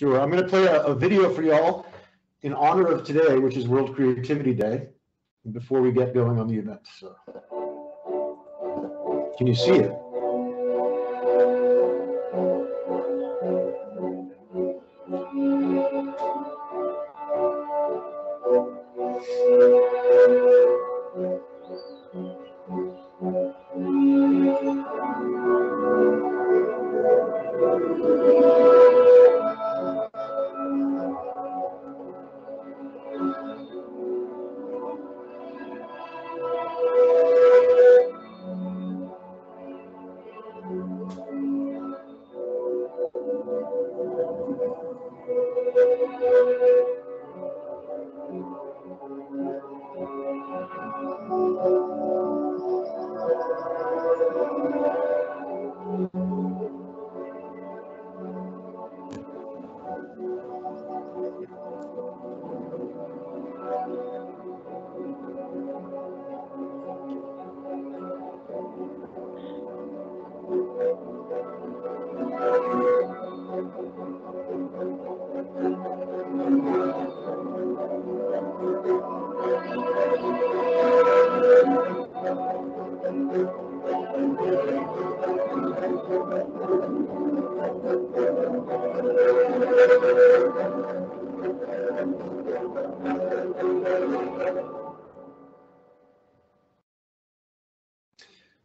Sure. I'm going to play a video for y'all in honor of today, which is World Creativity Day, before we get going on the event. So, can you see it?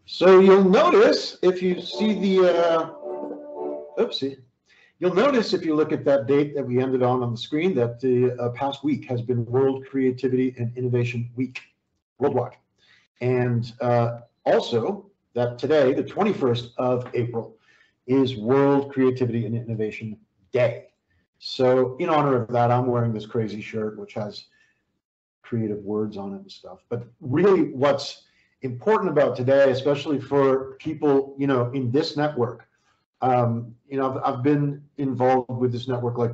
So you'll notice if you see the, you'll notice if you look at that date that we ended on the screen that the past week has been World Creativity and Innovation Week, BoardWalk. And also that today, the 21st of April, is World Creativity and Innovation Day. So in honor of that, I'm wearing this crazy shirt, which has creative words on it and stuff. But really what's important about today, especially for people, you know, in this network, you know, I've been involved with this network like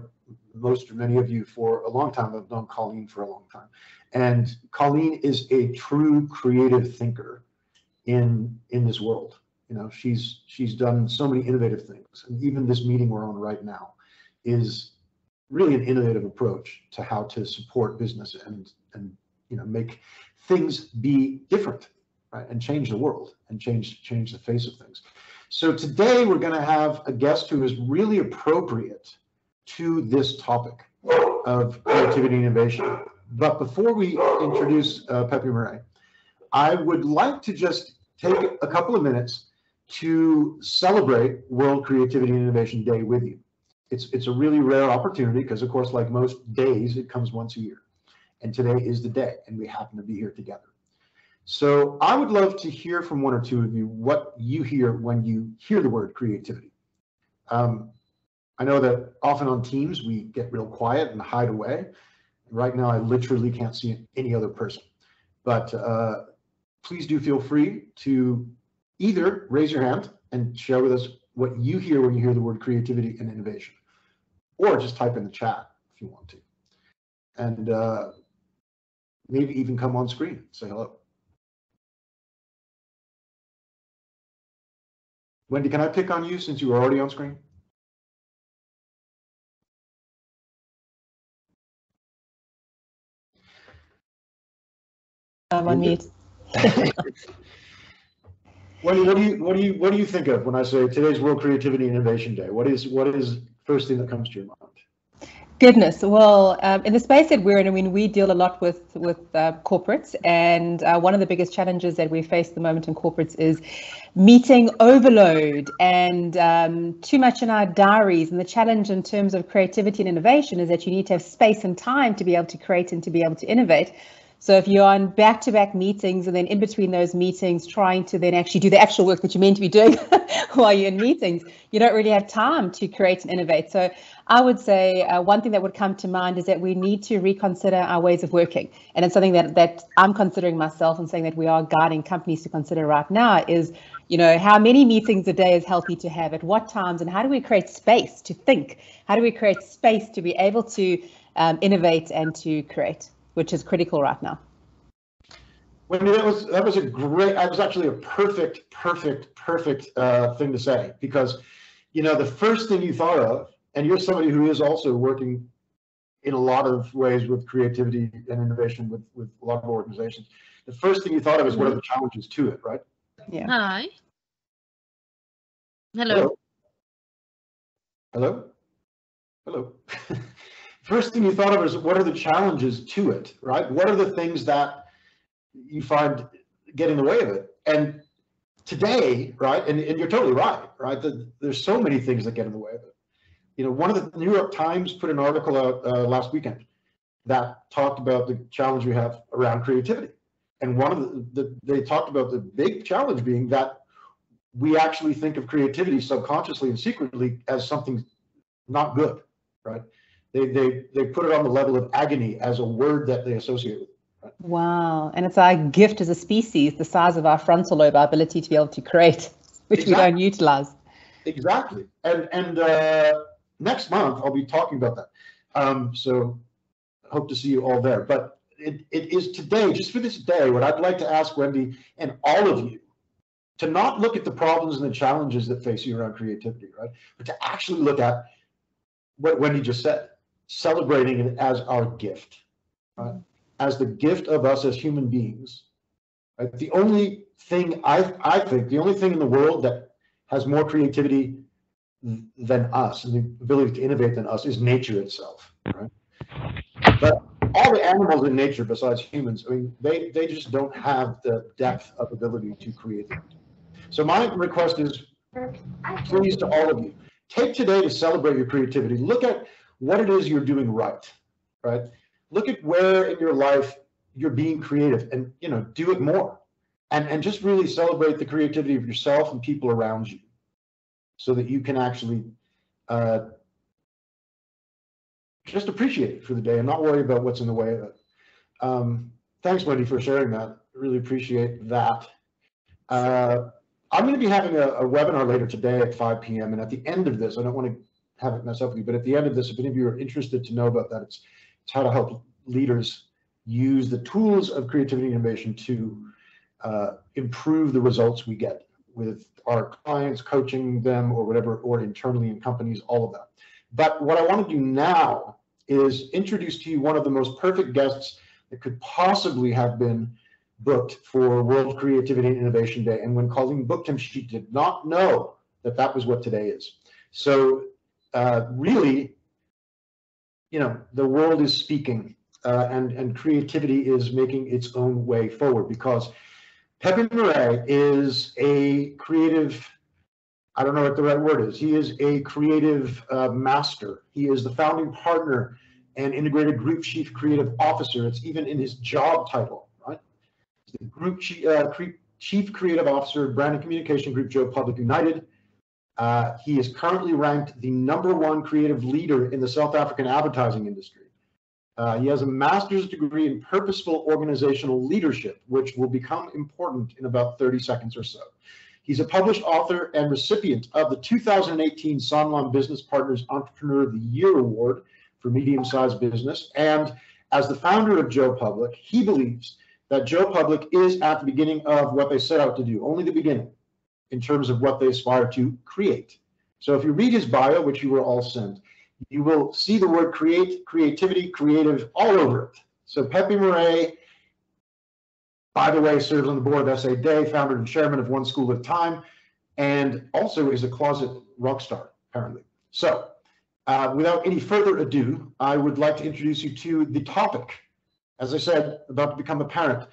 most or many of you for a long time. I've known Colleen for a long time. And Colleen is a true creative thinker in this world. You know, she's done so many innovative things. And even this meeting we're on right now is really an innovative approach to how to support business and you know, make things be different. Right, and change the world and change the face of things. So today we're going to have a guest who is really appropriate to this topic of creativity and innovation. But before we introduce Pepe Marais, I would like to just take a couple of minutes to celebrate World Creativity and Innovation Day with you. It's a really rare opportunity because, of course, like most days, it comes once a year. And today is the day, and we happen to be here together. So I would love to hear from one or two of you what you hear when you hear the word creativity. I know that often on Teams we get real quiet and hide away. Right now I literally can't see any other person. But please do feel free to either raise your hand and share with us what you hear when you hear the word creativity and innovation, or just type in the chat if you want to. And maybe even come on screen and say hello. Wendy, can I pick on you since you were already on screen? I'm on mute. Wendy, what do you think of when I say today's World Creativity and Innovation Day? What is first thing that comes to your mind? Goodness, well, in the space that we're in, I mean, we deal a lot with corporates, and one of the biggest challenges that we face at the moment in corporates is meeting overload and too much in our diaries. And the challenge in terms of creativity and innovation is that you need to have space and time to be able to create and to be able to innovate. So if you're on back-to-back meetings and then in between those meetings trying to then actually do the actual work that you're meant to be doing while you're in meetings, you don't really have time to create and innovate. So I would say one thing that would come to mind is that we need to reconsider our ways of working. And it's something that I'm considering myself and saying that we are guiding companies to consider right now is, you know, how many meetings a day is healthy to have, at what times, and how do we create space to think? How do we create space to be able to innovate and to create, which is critical right now. Wendy, that was a great, that was actually a perfect thing to say, because, you know, the first thing you thought of and you're somebody who is also working in a lot of ways with creativity and innovation with a lot of organizations. The first thing you thought of is what are the challenges to it, right? Yeah. Hi. Hello. Hello? Hello? First thing you thought of is what are the challenges to it, right? What are the things that you find get in the way of it? And today, right, and you're totally right, there's so many things that get in the way of it. You know, one of the New York Times put an article out last weekend that talked about the challenge we have around creativity. And one of they talked about the big challenge being that we actually think of creativity subconsciously and secretly as something not good, right? They put it on the level of agony as a word that they associate with. Right? Wow. And it's our gift as a species, the size of our frontal lobe, our ability to be able to create, which we don't utilize. Exactly. And next month, I'll be talking about that. So hope to see you all there. But it is today, just for this day, what I'd like to ask Wendy and all of you to not look at the problems and the challenges that face you around creativity, right? But to actually look at what Wendy just said, celebrating it as our gift, right? As the gift of us as human beings. Right? The only thing I think, the only thing in the world that has more creativity than us and the ability to innovate than us is nature itself, right? But all the animals in nature besides humans, I mean, they just don't have the depth of ability to create. So my request is, please, to all of you, take today to celebrate your creativity. Look at what it is you're doing right? Look at where in your life you're being creative and, you know, do it more. And just really celebrate the creativity of yourself and people around you so that you can actually just appreciate it for the day and not worry about what's in the way of it. Thanks, Wendy, for sharing that. Really appreciate that. I'm going to be having a webinar later today at 5 p.m. And at the end of this, I don't want to have it mess up with you, but at the end of this, if any of you are interested to know about that, it's how to help leaders use the tools of creativity and innovation to improve the results we get with our clients, coaching them or whatever, or internally in companies, all of that. But what I want to do now is introduce to you one of the most perfect guests that could possibly have been booked for World Creativity and Innovation Day. And when Colleen booked him, she did not know that that was what today is. So really, you know, the world is speaking and creativity is making its own way forward because Pepe Marais is a creative, I don't know what the right word is. He is a creative master. He is the founding partner and integrated group chief creative officer. It's even in his job title, right? He's the group chief creative officer of brand and communication group Joe Public United. He is currently ranked the #1 creative leader in the South African advertising industry. He has a master's degree in purposeful organizational leadership, which will become important in about 30 seconds or so. He's a published author and recipient of the 2018 Sanlam Business Partners Entrepreneur of the Year Award for medium-sized business. And as the founder of Joe Public, he believes that Joe Public is at the beginning of what they set out to do, only the beginning, in terms of what they aspire to create. So if you read his bio, which you were all sent, you will see the word create, creativity, creative all over it. So Pepe Marais, by the way, serves on the board of SA Day, founder and chairman of One School at a Time, and also is a closet rock star, apparently. So without any further ado, I would like to introduce you to the topic. As I said, about to become apparent.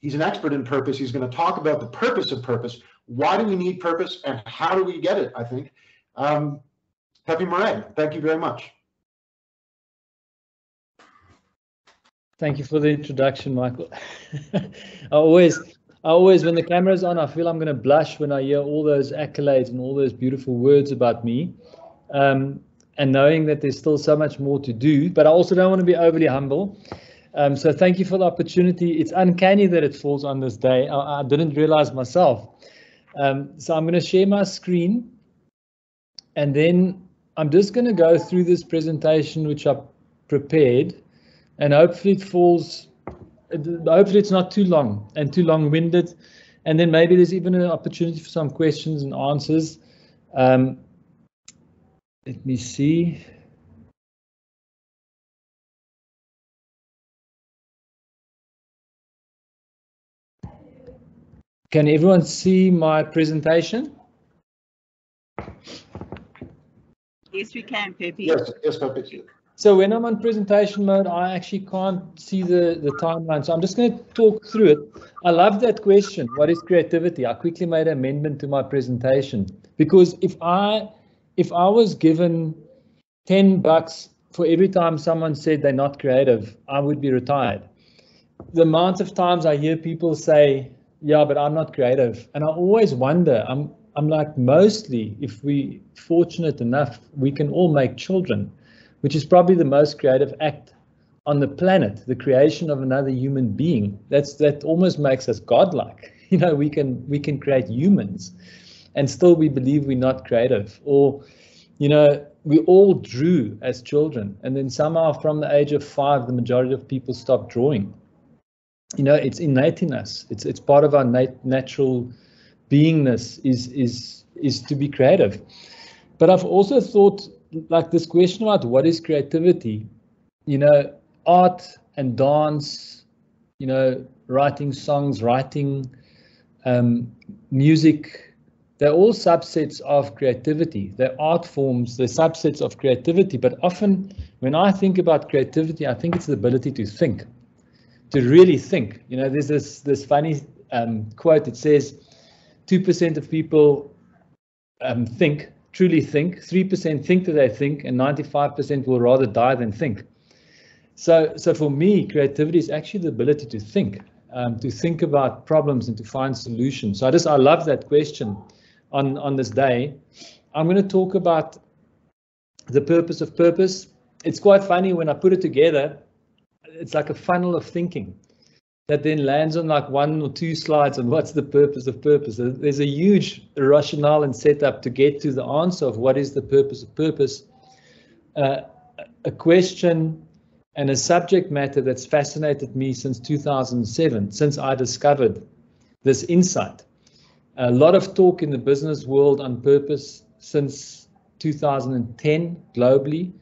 He's an expert in purpose. He's going to talk about the purpose of purpose. Why do we need purpose and how do we get it, I think. Pepe Marais, thank you very much. Thank you for the introduction, Michael. I always, when the camera's on, I feel I'm going to blush when I hear all those accolades and all those beautiful words about me. And knowing that there's still so much more to do, but I also don't want to be overly humble. So thank you for the opportunity. It's uncanny that it falls on this day. I didn't realize myself. So I'm going to share my screen and then I'm just going to go through this presentation, which I prepared, and hopefully it's not too long and too long-winded. And then maybe there's even an opportunity for some questions and answers. Let me see. Can everyone see my presentation? Yes, we can, Pepe. Yes, Pepe. So when I'm on presentation mode, I actually can't see the timeline. So I'm just going to talk through it. I love that question. What is creativity? I quickly made an amendment to my presentation, because if I was given $10 for every time someone said they're not creative, I would be retired. The amount of times I hear people say, yeah, but I'm not creative. And I always wonder, I'm like, mostly, if we fortunate enough, we can all make children, which is probably the most creative act on the planet, the creation of another human being. That almost makes us godlike. You know, we can create humans, and still we believe we're not creative. Or, you know, we all drew as children, and then somehow from the age of 5, the majority of people stopped drawing. You know, it's innate in us. It's part of our natural beingness is to be creative. But I've also thought, like, this question about what is creativity, you know, art and dance, you know, writing songs, writing music, they're all subsets of creativity. They're art forms, they're subsets of creativity. But often when I think about creativity, I think it's the ability to think, to really think. You know, there's this funny quote. It says 2% of people truly think, 3% think that they think, and 95% will rather die than think. So for me, creativity is actually the ability to think about problems and to find solutions. So I love that question on this day. I'm going to talk about the purpose of purpose. It's quite funny when I put it together. It's like a funnel of thinking that then lands on like 1 or 2 slides on what's the purpose of purpose. There's a huge rationale and setup to get to the answer of what is the purpose of purpose. A question and a subject matter that's fascinated me since 2007, since I discovered this insight. A lot of talk in the business world on purpose since 2010 globally.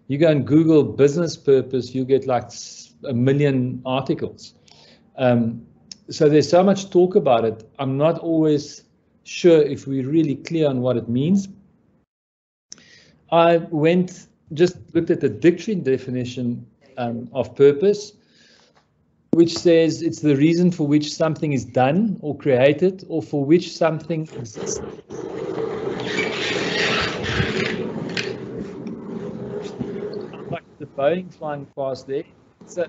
You go and Google business purpose, you get like 1 million articles. So there's so much talk about it. I'm not always sure if we're really clear on what it means. I just looked at the dictionary definition of purpose, which says it's the reason for which something is done or created, or for which something exists. Like the Boeing flying past there. So,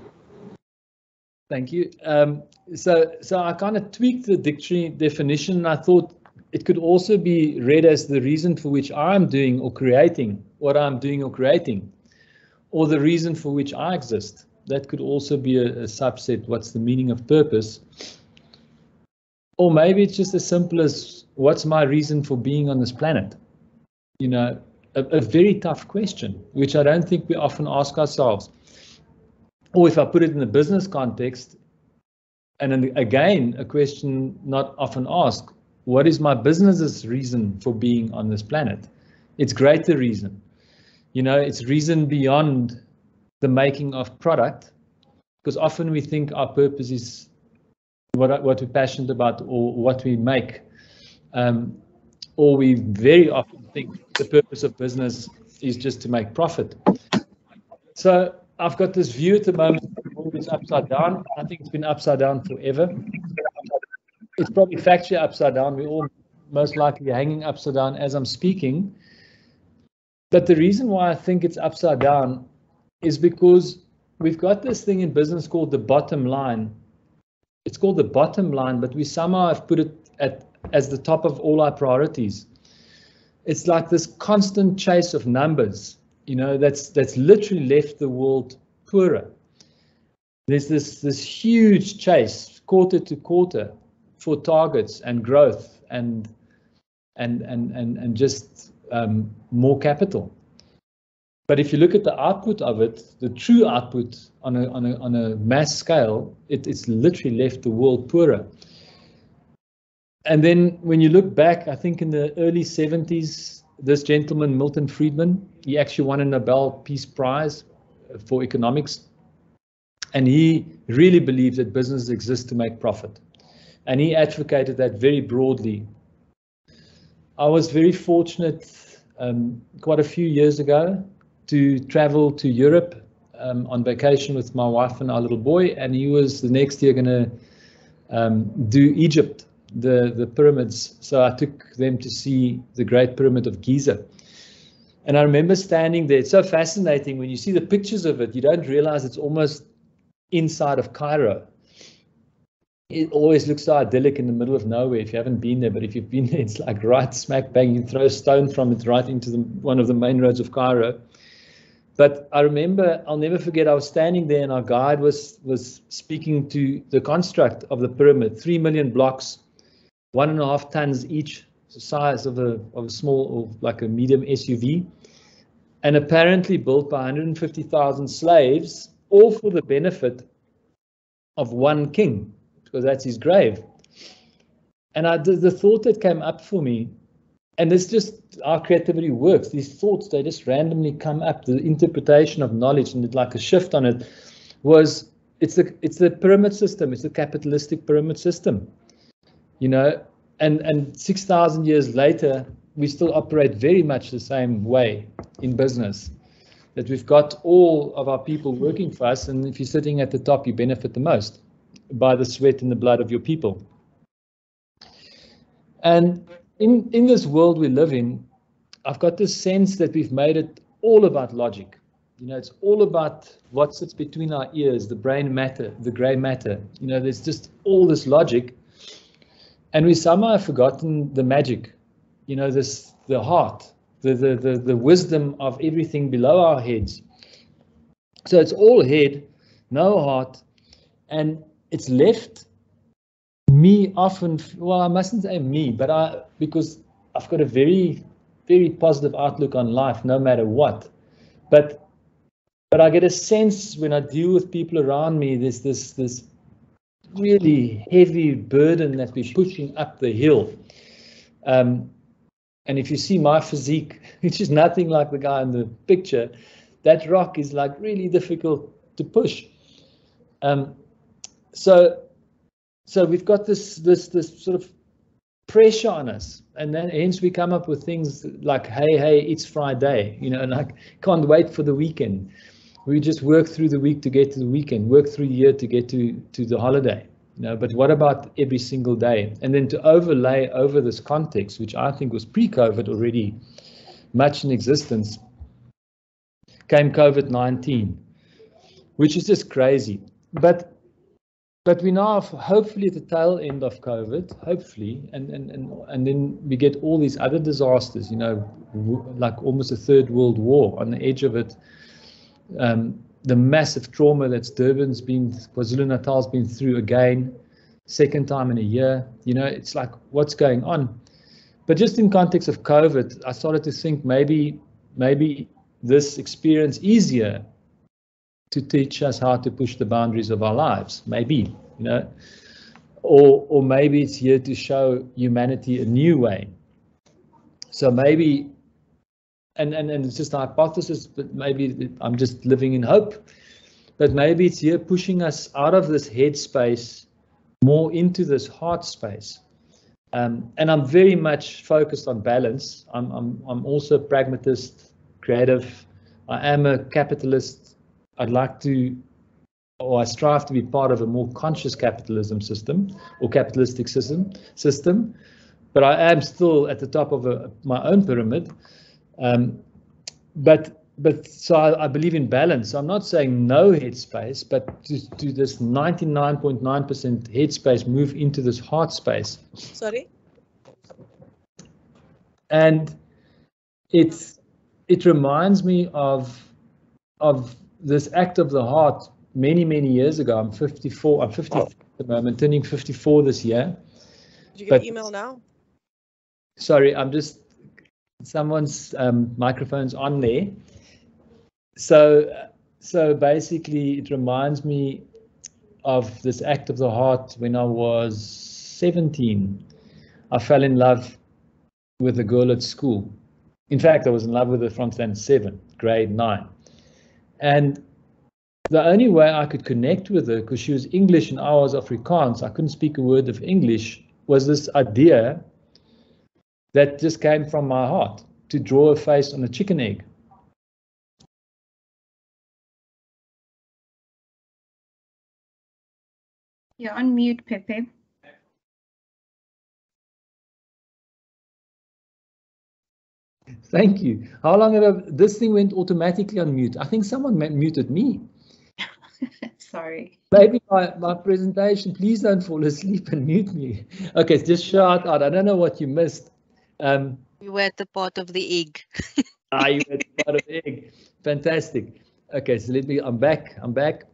thank you. So I kind of tweaked the dictionary definition, and I thought it could also be read as the reason for which I'm doing or creating what I'm doing or creating, or the reason for which I exist. That could also be a subset. What's the meaning of purpose? Or maybe it's just as simple as, what's my reason for being on this planet? You know, a very tough question, which I don't think we often ask ourselves. Or if I put it in the business context, and then again, a question not often asked, what is my business's reason for being on this planet? It's greater reason. You know, it's reason beyond the making of product, because often we think our purpose is what we're passionate about or what we make, or we very often think the purpose of business is just to make profit. So I've got this view at the moment, the world is upside down. I think it's been upside down forever. It's probably factually upside down. We're all most likely hanging upside down as I'm speaking. But the reason why I think it's upside down is because we've got this thing in business called the bottom line. It's called the bottom line, but we somehow have put it as the top of all our priorities. It's like this constant chase of numbers, you know, that's literally left the world poorer. There's this huge chase quarter to quarter for targets and growth and just more capital. But if you look at the output of it, the true output on a mass scale, it's literally left the world poorer. And then when you look back, I think in the early 70s, this gentleman, Milton Friedman, he actually won a Nobel Peace Prize for economics. And he really believed that businesses exist to make profit. And he advocated that very broadly. I was very fortunate quite a few years ago to travel to Europe on vacation with my wife and our little boy, and he was the next year going to do Egypt, the pyramids. So I took them to see the Great Pyramid of Giza. And I remember standing there. It's so fascinating when you see the pictures of it, you don't realize it's almost inside of Cairo. It always looks so idyllic in the middle of nowhere if you haven't been there, but if you've been there, it's like right smack bang. You throw a stone from it right into one of the main roads of Cairo. But I remember, I'll never forget, I was standing there and our guide was speaking to the construct of the pyramid, 3 million blocks, 1.5 tons each, the size of a small or like a medium SUV, and apparently built by 150,000 slaves, all for the benefit of one king, because that's his grave. And the thought that came up for me, and it's just our creativity works, these thoughts, they just randomly come up, the interpretation of knowledge and like a shift on it was, it's the pyramid system, it's the capitalistic pyramid system, you know, and 6,000 years later, we still operate very much the same way in business, that we've got all of our people working for us, and if you're sitting at the top, you benefit the most by the sweat and the blood of your people. And in this world we live in, I've got this sense that we've made it all about logic. You know, it's all about what sits between our ears, the brain matter, the grey matter. You know, there's just all this logic, and we somehow have forgotten the magic. You know, the heart, the wisdom of everything below our heads. So it's all head, no heart, and it's left me often, well, I mustn't say me, but because I've got a very, very positive outlook on life, no matter what. But I get a sense when I deal with people around me, there's this really heavy burden that we're pushing up the hill. And if you see my physique, which is nothing like the guy in the picture, that rock is like really difficult to push. So we've got this sort of pressure on us, and then hence we come up with things like, hey, it's Friday, you know, and I can't wait for the weekend. We just work through the week to get to the weekend, work through the year to get to the holiday, you know. But what about every single day? And then to overlay over this context, which I think was pre-COVID already much in existence, came COVID-19, which is just crazy. But we now hopefully at the tail end of COVID, hopefully, and then we get all these other disasters, you know, like almost a third world war on the edge of it. The massive trauma that KwaZulu-Natal's been through again, second time in a year, you know, it's like, what's going on? But just in context of COVID, I started to think maybe this experience easier to teach us how to push the boundaries of our lives, maybe, you know, or maybe it's here to show humanity a new way. So maybe, and it's just a hypothesis, but maybe I'm just living in hope, but maybe it's here pushing us out of this head space more into this heart space. And I'm very much focused on balance. I'm also a pragmatist, creative. I am a capitalist. I'd like to, or I strive to be part of a more conscious capitalism system or capitalistic system, but I am still at the top of my own pyramid. But so I believe in balance. So I'm not saying no headspace, but to this 99.9% headspace move into this heart space. Sorry? And it reminds me of this act of the heart many years ago. I'm 54. I'm 50 at the moment, turning 54 this year. Did you get an email now? Sorry, I'm just, someone's microphone's on there. So basically, it reminds me of this act of the heart when I was 17. I fell in love with a girl at school, In fact, I was in love with her from standard 7, grade 9. And the only way I could connect with her, because she was English and I was Afrikaans, I couldn't speak a word of English, was this idea that just came from my heart, to draw a face on a chicken egg. You're on mute, Pepe. Thank you. How long have this thing went automatically on mute? I think someone muted me. Sorry. Maybe my presentation, please don't fall asleep and mute me. Okay, just shout out. I don't know what you missed. You were at the part of the egg. You were at the part of the egg. Fantastic. Okay, so I'm back.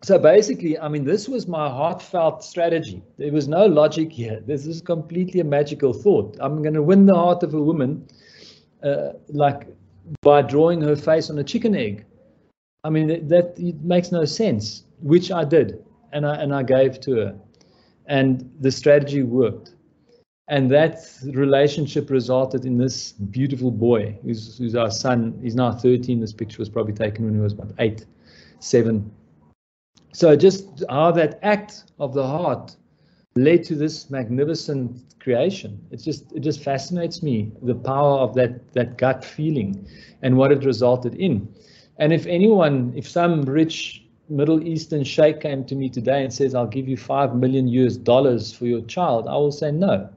So basically, I mean, this was my heartfelt strategy. There was no logic here. This is completely a magical thought. I'm going to win the heart of a woman like by drawing her face on a chicken egg. I mean, that it makes no sense, which I did, and I gave to her, and the strategy worked, and that relationship resulted in this beautiful boy, who's our son. He's now 13. This picture was probably taken when he was about 8, 7. So just how that act of the heart led to this magnificent creation. It just fascinates me, the power of that gut feeling and what it resulted in. And if some rich Middle Eastern sheikh came to me today and says, I'll give you $5 million for your child, I will say no.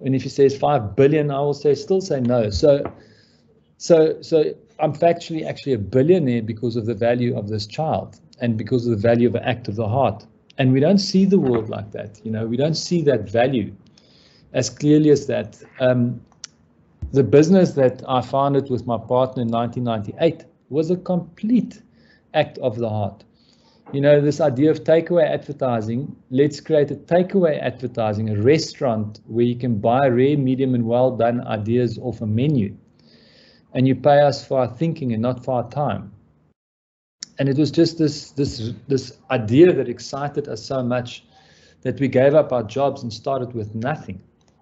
And if he says 5 billion, I will still say no. So I'm factually actually a billionaire because of the value of this child and because of the value of an act of the heart. And we don't see the world like that. We don't see that value as clearly as that. The business that I founded with my partner in 1998 was a complete act of the heart. This idea of takeaway advertising, let's create a takeaway advertising, a restaurant where you can buy rare, medium, and well done ideas off a menu. And you pay us for our thinking and not for our time. And it was just this idea that excited us so much that we gave up our jobs and started with nothing,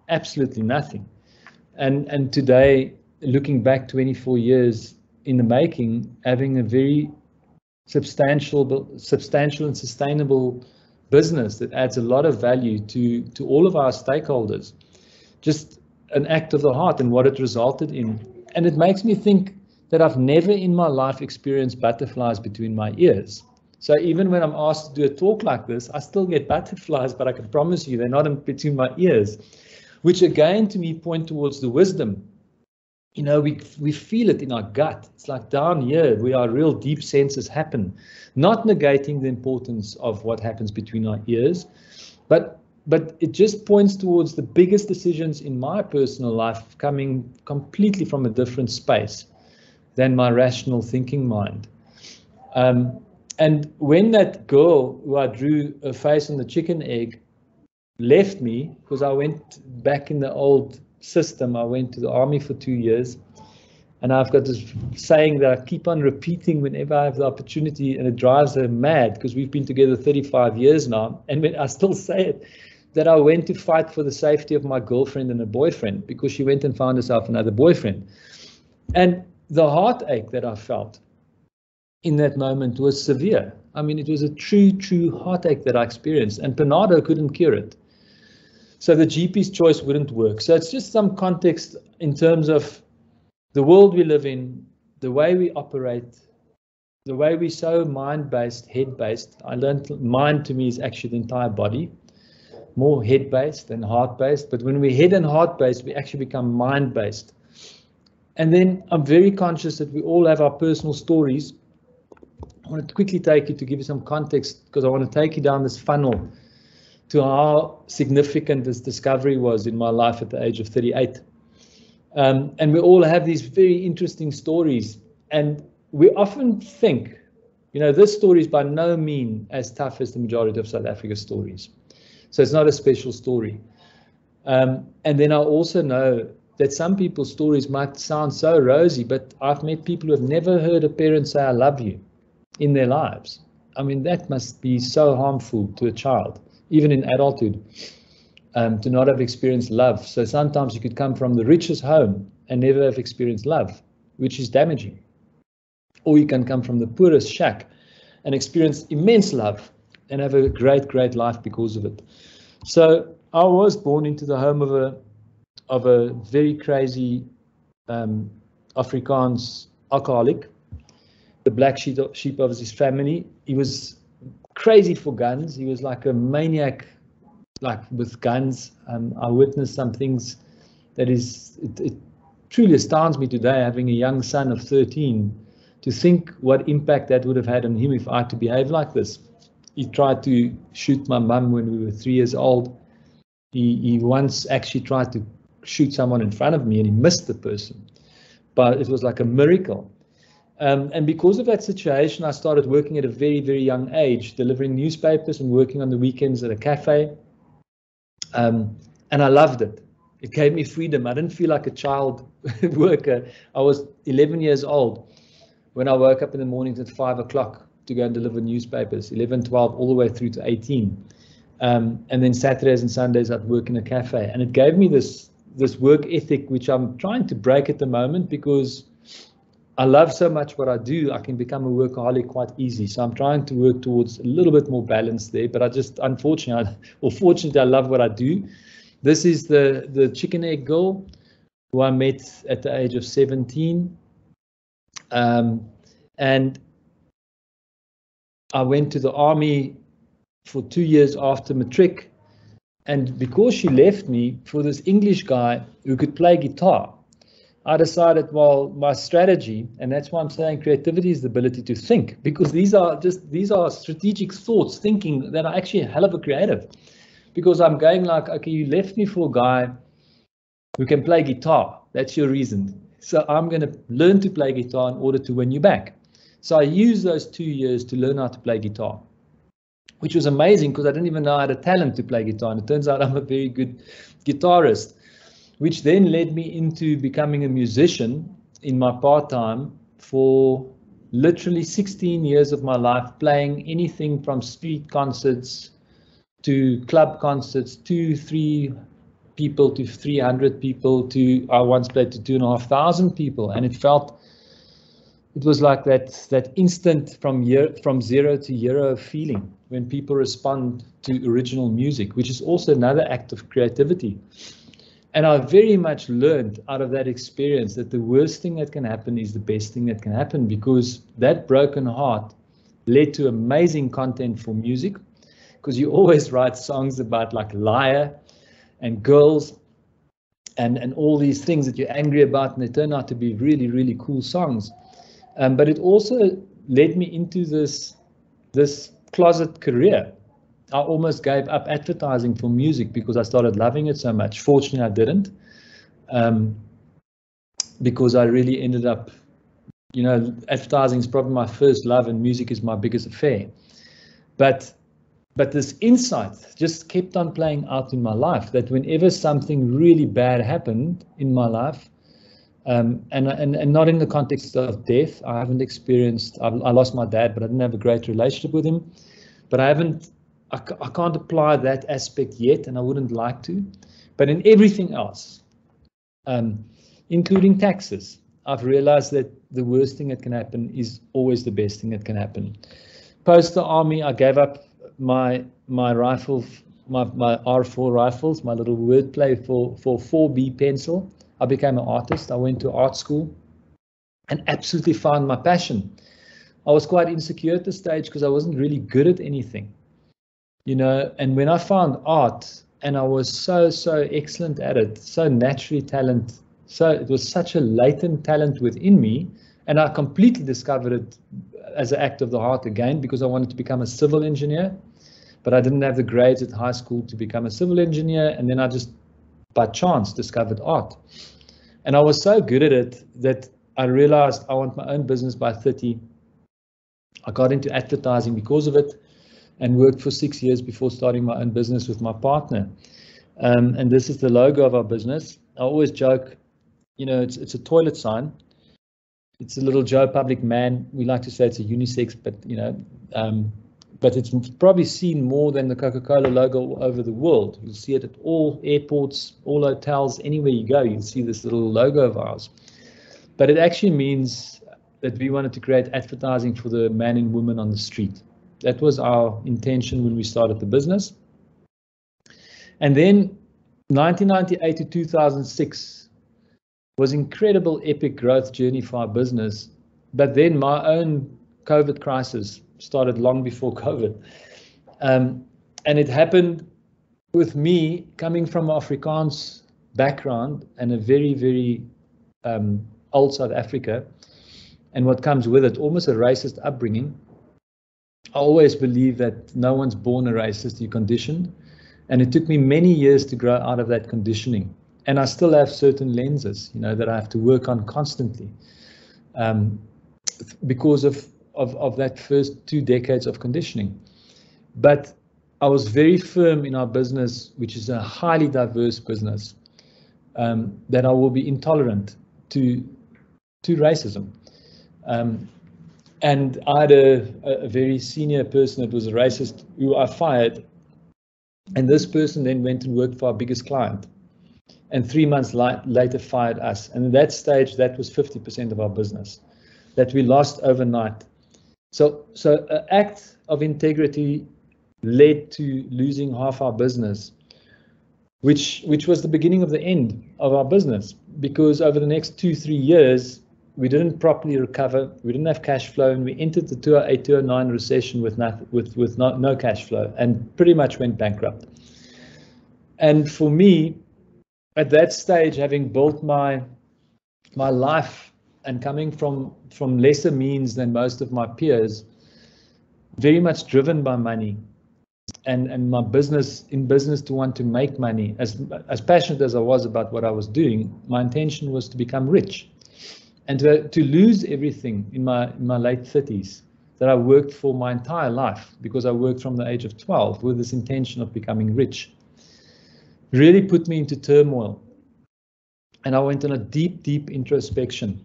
absolutely nothing. And today, looking back 24 years in the making, having a very substantial and sustainable business that adds a lot of value to all of our stakeholders, just an act of the heart and what it resulted in. And it makes me think that I've never in my life experienced butterflies between my ears. So even when I'm asked to do a talk like this, I still get butterflies, but I can promise you they're not in between my ears, which again to me point towards the wisdom. We feel it in our gut. It's like down here where our real deep senses happen, not negating the importance of what happens between our ears, but it just points towards the biggest decisions in my personal life coming completely from a different space than my rational thinking mind. And when that girl who I drew her face on the chicken egg left me, because I went back in the old system, I went to the army for 2 years, and I've got this saying that I keep on repeating whenever I have the opportunity, and it drives her mad because we've been together 35 years now, and I still say it, that I went to fight for the safety of my girlfriend and her boyfriend because she went and found herself another boyfriend. And the heartache that I felt in that moment was severe. I mean, it was a true heartache that I experienced, and Panado couldn't cure it. So the GP's choice wouldn't work. So it's just some context in terms of the world we live in, the way we operate, the way we're so mind-based, head-based. I learned mind to me is actually the entire body, more head-based than heart-based. But when we're head and heart-based, we actually become mind-based. And then I'm very conscious that we all have our personal stories. I want to quickly take you to give you some context because I want to take you down this funnel to how significant this discovery was in my life at the age of 38. And we all have these very interesting stories. And we often think, this story is by no means as tough as the majority of South Africa's stories. So it's not a special story. And then I also know that some people's stories might sound so rosy, but I've met people who have never heard a parent say, I love you in their lives. I mean, that must be so harmful to a child, even in adulthood, to not have experienced love. So sometimes you could come from the richest home and never have experienced love, which is damaging. Or you can come from the poorest shack and experience immense love and have a great, great life because of it. So I was born into the home of a very crazy Afrikaans alcoholic, the black sheep of his family. He was crazy for guns. He was like a maniac, like with guns. I witnessed some things that it truly astounds me today, having a young son of 13, to think what impact that would have had on him if I had to behave like this. He tried to shoot my mum when we were 3 years old. He once actually tried to shoot someone in front of me and he missed the person. But it was like a miracle. And because of that situation, I started working at a very, very young age, delivering newspapers and working on the weekends at a cafe. And I loved it. It gave me freedom. I didn't feel like a child worker. I was 11 years old when I woke up in the mornings at 5 o'clock to go and deliver newspapers, 11, 12, all the way through to 18. And then Saturdays and Sundays I'd work in a cafe. And it gave me this work ethic, which I'm trying to break at the moment because I love so much what I do. I can become a workaholic quite easy. So I'm trying to work towards a little bit more balance there. But I just, fortunately, I love what I do. This is the chicken egg girl who I met at the age of 17. And I went to the army for 2 years after matric. And because she left me for this English guy who could play guitar, I decided, well, my strategy, and that's why I'm saying creativity is the ability to think, because these are strategic thoughts, thinking that are actually a hell of a creative. Because I'm going like, okay, you left me for a guy who can play guitar. That's your reason. So I'm going to learn to play guitar in order to win you back. So I used those 2 years to learn how to play guitar, which was amazing because I didn't even know I had a talent to play guitar. And it turns out I'm a very good guitarist, which then led me into becoming a musician in my part-time for literally 16 years of my life, playing anything from street concerts to club concerts, 2-3 people to 300 people to, I once played to 2,500 people. And it was like that instant from zero to hero feeling when people respond to original music, which is also another act of creativity. And I very much learned out of that experience that the worst thing that can happen is the best thing that can happen, because that broken heart led to amazing content for music, because you always write songs about like liar and girls and all these things that you're angry about, and they turn out to be really, really cool songs. But it also led me into this closet career. I almost gave up advertising for music because I started loving it so much. Fortunately, I didn't, because I really ended up, advertising is probably my first love and music is my biggest affair. But this insight just kept on playing out in my life, that whenever something really bad happened in my life, and not in the context of death, I haven't experienced, I lost my dad, but I didn't have a great relationship with him. But I can't apply that aspect yet, and I wouldn't like to. But in everything else, including taxes, I've realized that the worst thing that can happen is always the best thing that can happen. Post the army, I gave up my rifle, my R4 rifles, my little wordplay for 4B pencil. I became an artist. I went to art school and absolutely found my passion. I was quite insecure at this stage because I wasn't really good at anything, and when I found art and I was so excellent at it, so naturally talented, so it was such a latent talent within me, and I completely discovered it as an act of the heart again, because I wanted to become a civil engineer, but I didn't have the grades at high school to become a civil engineer, and then I just by chance discovered art. And I was so good at it that I realized I want my own business by 30. I got into advertising because of it and worked for 6 years before starting my own business with my partner. And this is the logo of our business. I always joke, it's a toilet sign. It's a little Joe Public man. We like to say it's a unisex, but but it's probably seen more than the Coca-Cola logo all over the world. You'll see it at all airports, all hotels, anywhere you go, you'll see this little logo of ours. But it actually means that we wanted to create advertising for the man and woman on the street. That was our intention when we started the business. And then 1998 to 2006 was incredible, epic growth journey for our business. But then my own COVID crisis started long before COVID. And it happened with me coming from an Afrikaans background and a very, very old South Africa, and what comes with it, almost a racist upbringing. I always believe that no one's born a racist, you're conditioned. And it took me many years to grow out of that conditioning. And I still have certain lenses, you know, that I have to work on constantly because of that first 2 decades of conditioning. But I was very firm in our business, which is a highly diverse business, that I will be intolerant to racism. And I had a very senior person that was a racist who I fired. And this person then went and worked for our biggest client. And 3 months later fired us. And at that stage, that was 50% of our business that we lost overnight. So an act of integrity led to losing half our business, which was the beginning of the end of our business, because over the next 2-3 years, we didn't properly recover. We didn't have cash flow, and we entered the 2008-2009 recession with no cash flow, and pretty much went bankrupt. And for me, at that stage, having built my life and coming from lesser means than most of my peers, very much driven by money, and my business to want to make money, as passionate as I was about what I was doing, my intention was to become rich. And to lose everything in my late 30s that I worked for my entire life, because I worked from the age of 12 with this intention of becoming rich, really put me into turmoil. And I went on a deep, deep introspection.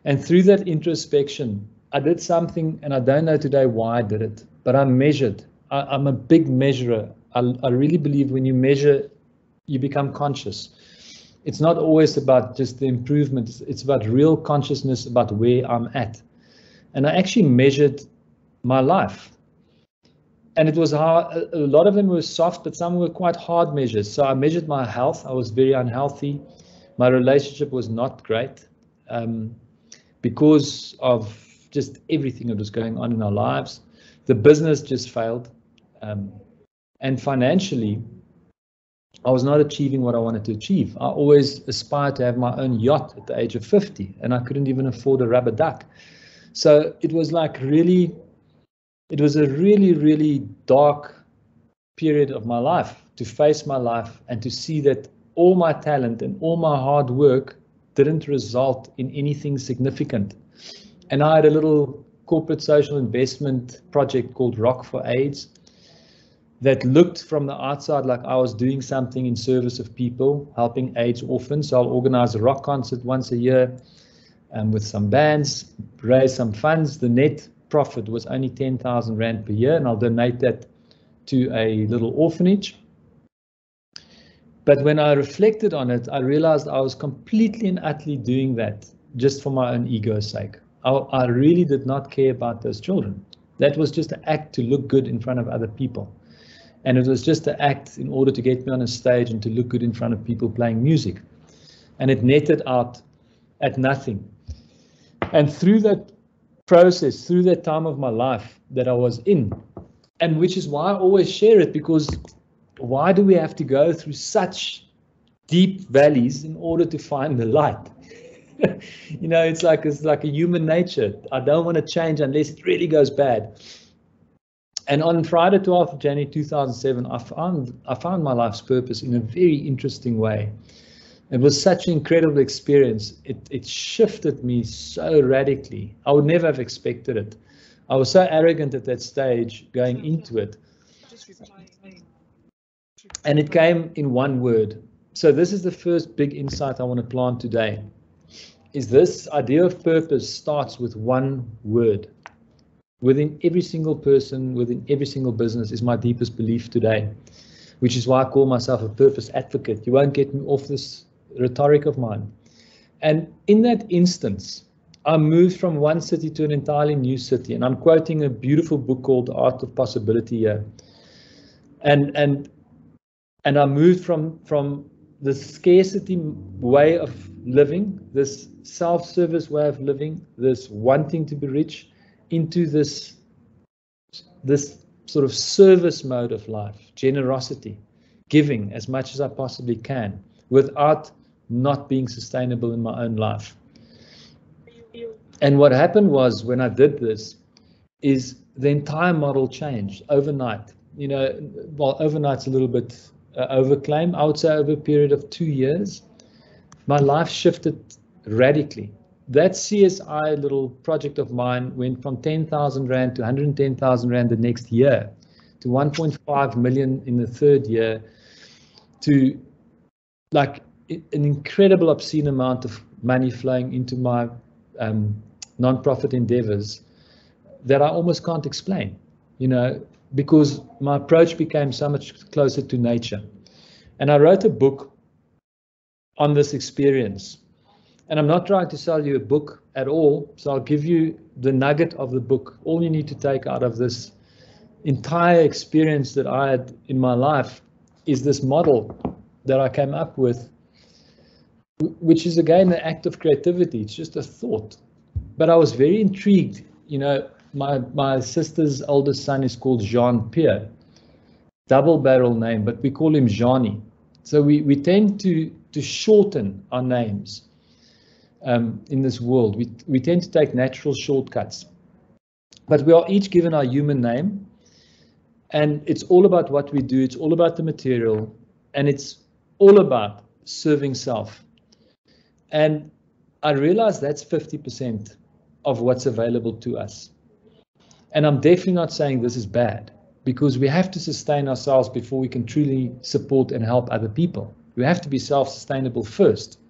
And through that introspection, I did something, and I don't know today why I did it, but I measured. I'm a big measurer. I really believe when you measure, you become conscious. It's not always about just the improvement. It's about real consciousness about where I'm at. And I actually measured my life. And it was hard. A lot of them were soft, but some were quite hard measures. So I measured my health. I was very unhealthy. My relationship was not great because of just everything that was going on in our lives. The business just failed. And financially, I was not achieving what I wanted to achieve. I always aspired to have my own yacht at the age of 50, and I couldn't even afford a rubber duck. So it was like it was a really, really dark period of my life, to face my life and to see that all my talent and all my hard work didn't result in anything significant. And I had a little corporate social investment project called Rock for AIDS that looked from the outside like I was doing something in service of people, helping AIDS orphans. So I'll organize a rock concert once a year with some bands, raise some funds. The net profit was only 10,000 Rand per year, and I'll donate that to a little orphanage. But when I reflected on it, I realized I was completely and utterly doing that just for my own ego's sake. I really did not care about those children. That was just an act to look good in front of other people. And it was just an act in order to get me on a stage and to look good in front of people playing music. And it netted out at nothing. And through that process, through that time of my life that I was in, and which is why I always share it, because why do we have to go through such deep valleys in order to find the light? You know, it's like a human nature. I don't want to change unless it really goes bad. And on Friday, 12th of January 2007, I found my life's purpose in a very interesting way. It was such an incredible experience. It shifted me so radically. I would never have expected it. I was so arrogant at that stage going into it. And it came in one word. So this is the first big insight I want to plant today. Is this idea of purpose starts with one word. within every single person, within every single business is my deepest belief today, which is why I call myself a purpose advocate. You won't get me off this rhetoric of mine. And in that instance, I moved from one city to an entirely new city, and I'm quoting a beautiful book called The Art of Possibility here. And I moved from the scarcity way of living, this self-service way of living, this wanting to be rich, into this sort of service mode of life, generosity, giving as much as I possibly can without not being sustainable in my own life. And what happened was, when I did this, is the entire model changed overnight. You know, well, overnight's a little bit overclaim. I would say over a period of 2 years, my life shifted radically. That CSI little project of mine went from 10,000 Rand to 110,000 Rand the next year, to 1.5 million in the third year, to like an incredible obscene amount of money flowing into my non-profit endeavors that I almost can't explain, you know, because my approach became so much closer to nature. And I wrote a book on this experience. And I'm not trying to sell you a book at all, so I'll give you the nugget of the book. All you need to take out of this entire experience that I had in my life is this model that I came up with, which is again the act of creativity. It's just a thought. But I was very intrigued. You know, my sister's oldest son is called Jean-Pierre, double barrel name, but we call him Johnny. So we tend to shorten our names in this world. We tend to take natural shortcuts. But we are each given our human name, and it's all about what we do. It's all about the material, and it's all about serving self. And I realize that's 50% of what's available to us. And I'm definitely not saying this is bad, because we have to sustain ourselves before we can truly support and help other people. We have to be self-sustainable first.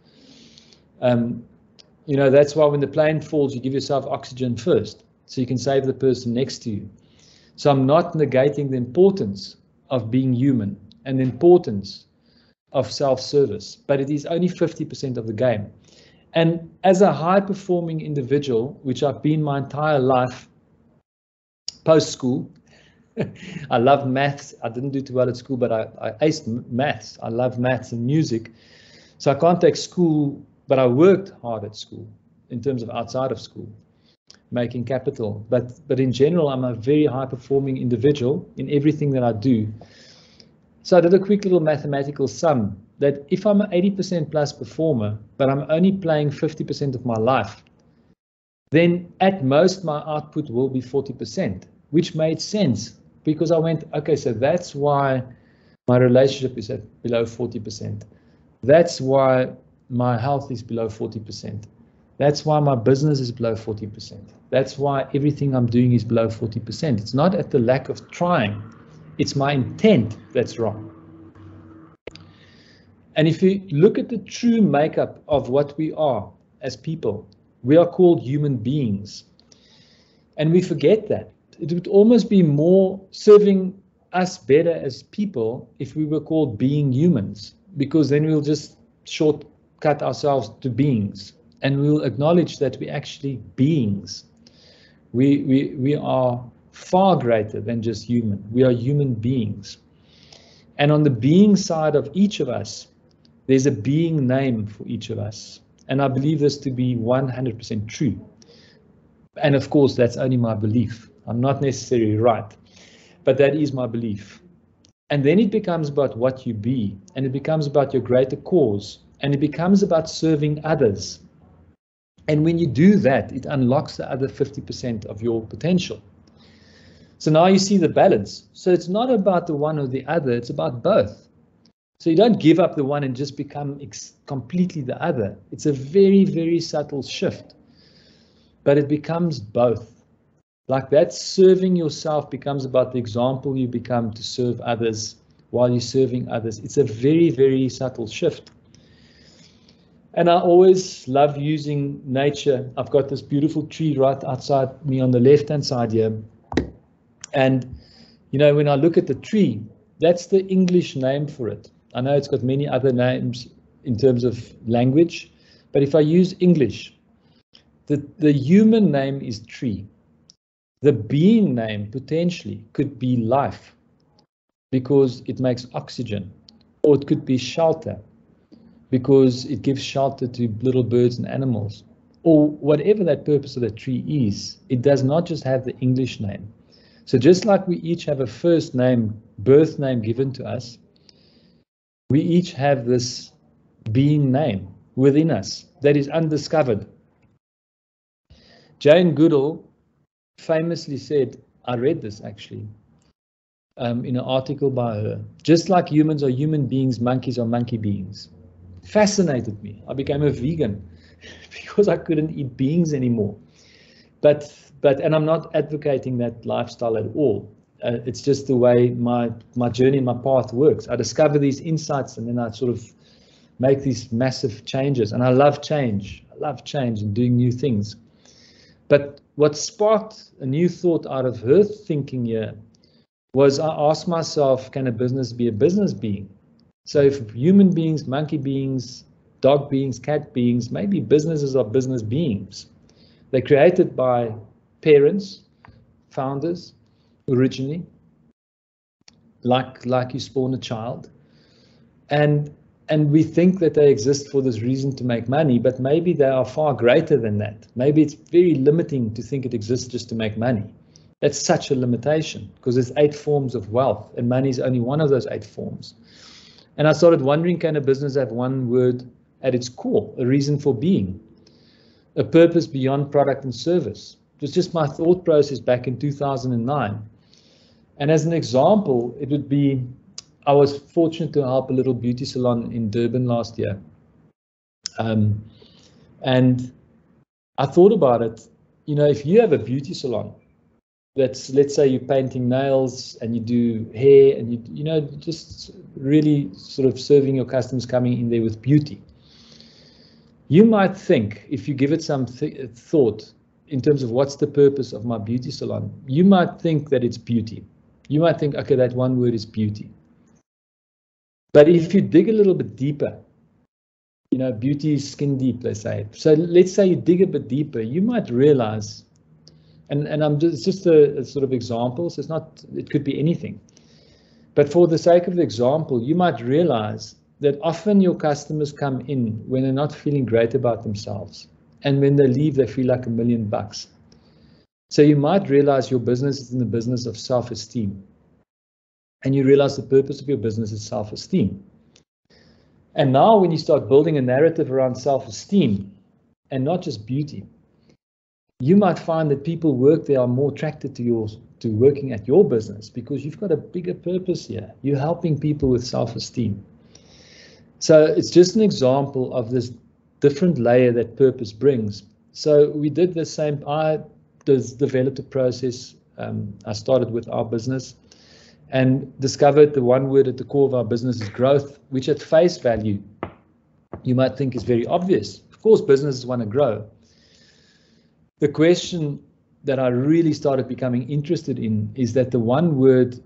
You know, that's why when the plane falls, you give yourself oxygen first, so you can save the person next to you. So I'm not negating the importance of being human and the importance of self-service, but it is only 50% of the game. And as a high-performing individual, which I've been my entire life, post-school, I love maths. I didn't do too well at school, but I aced maths. I love maths and music. So I can't take school, but I worked hard at school in terms of outside of school, making capital. But in general, I'm a very high-performing individual in everything that I do. So I did a quick little mathematical sum that if I'm an 80% plus performer, but I'm only playing 50% of my life, then at most my output will be 40%, which made sense because I went, okay, so that's why my relationship is at below 40%. That's why my health is below 40%. That's why my business is below 40%. That's why everything I'm doing is below 40%. It's not at the lack of trying. It's my intent that's wrong. And if you look at the true makeup of what we are as people, we are called human beings. And we forget that. It would almost be more serving us better as people if we were called being humans, because then we'll just shortcut ourselves to beings and we'll acknowledge that we're actually beings. We are far greater than just human. We are human beings. And on the being side of each of us, there's a being name for each of us. And I believe this to be 100% true. And of course, that's only my belief. I'm not necessarily right, but that is my belief. And then it becomes about what you be, and it becomes about your greater cause, and it becomes about serving others. And when you do that, it unlocks the other 50% of your potential. So now you see the balance. So it's not about the one or the other, it's about both. So you don't give up the one and just become completely the other. It's a very, very subtle shift, but it becomes both. Like that, serving yourself becomes about the example you become to serve others while you're serving others. It's a very, very subtle shift. And I always love using nature. I've got this beautiful tree right outside me on the left-hand side here. And, you know, when I look at the tree, that's the English name for it. I know it's got many other names in terms of language, but if I use English, the human name is tree. The being name potentially could be life, because it makes oxygen, or it could be shelter, because it gives shelter to little birds and animals, or whatever that purpose of the tree is. It does not just have the English name. So just like we each have a first name, birth name given to us, we each have this being name within us that is undiscovered. Jane Goodall famously said, I read this actually, in an article by her, just like humans are human beings, monkeys are monkey beings. Fascinated me. I became a vegan because I couldn't eat beings anymore. And I'm not advocating that lifestyle at all. It's just the way my journey and my path works. I discover these insights and then I sort of make these massive changes. And I love change. I love change and doing new things. But what sparked a new thought out of her thinking here was I asked myself, can a business be a business being? So if human beings, monkey beings, dog beings, cat beings, maybe businesses are business beings. They're created by parents, founders, originally, like you spawn a child. And we think that they exist for this reason to make money, but maybe they are far greater than that. Maybe it's very limiting to think it exists just to make money. That's such a limitation, because there's 8 forms of wealth, and money is only one of those 8 forms. And I started wondering, can a business have one word at its core, a reason for being, a purpose beyond product and service? It was just my thought process back in 2009. And as an example, it would be, I was fortunate to help a little beauty salon in Durban last year. And I thought about it, you know, if you have a beauty salon, that's, let's say you're painting nails and you do hair and you know, just really sort of serving your customers coming in there with beauty. You might think, if you give it some thought in terms of what's the purpose of my beauty salon, you might think that it's beauty. You might think, okay, that one word is beauty. But if you dig a little bit deeper, you know, beauty is skin deep, they say. So let's say you dig a bit deeper, you might realize, and it's just a sort of example, so it's not, it could be anything. But for the sake of the example, you might realize that often your customers come in when they're not feeling great about themselves. And when they leave, they feel like $1 million. So you might realize your business is in the business of self-esteem. And you realize the purpose of your business is self-esteem. And now when you start building a narrative around self-esteem and not just beauty, you might find that people work there are more attracted to working at your business because you've got a bigger purpose here. You're helping people with self-esteem. So it's just an example of this different layer that purpose brings. So we did the same. I developed a process. I started with our business and discovered the one word at the core of our business is growth, which at face value, you might think is very obvious. Of course, businesses want to grow. The question that I really started becoming interested in is that the one word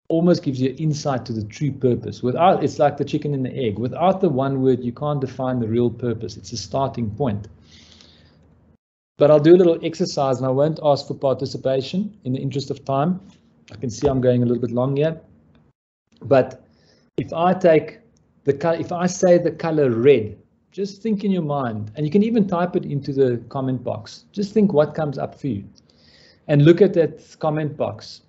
almost gives you insight to the true purpose. Without, it's like the chicken and the egg. Without the one word, you can't define the real purpose. It's a starting point. But I'll do a little exercise and I won't ask for participation in the interest of time. I can see I'm going a little bit long here. But if I take the color, if I say the color red, just think in your mind, and you can even type it into the comment box. Just think what comes up for you and look at that comment box.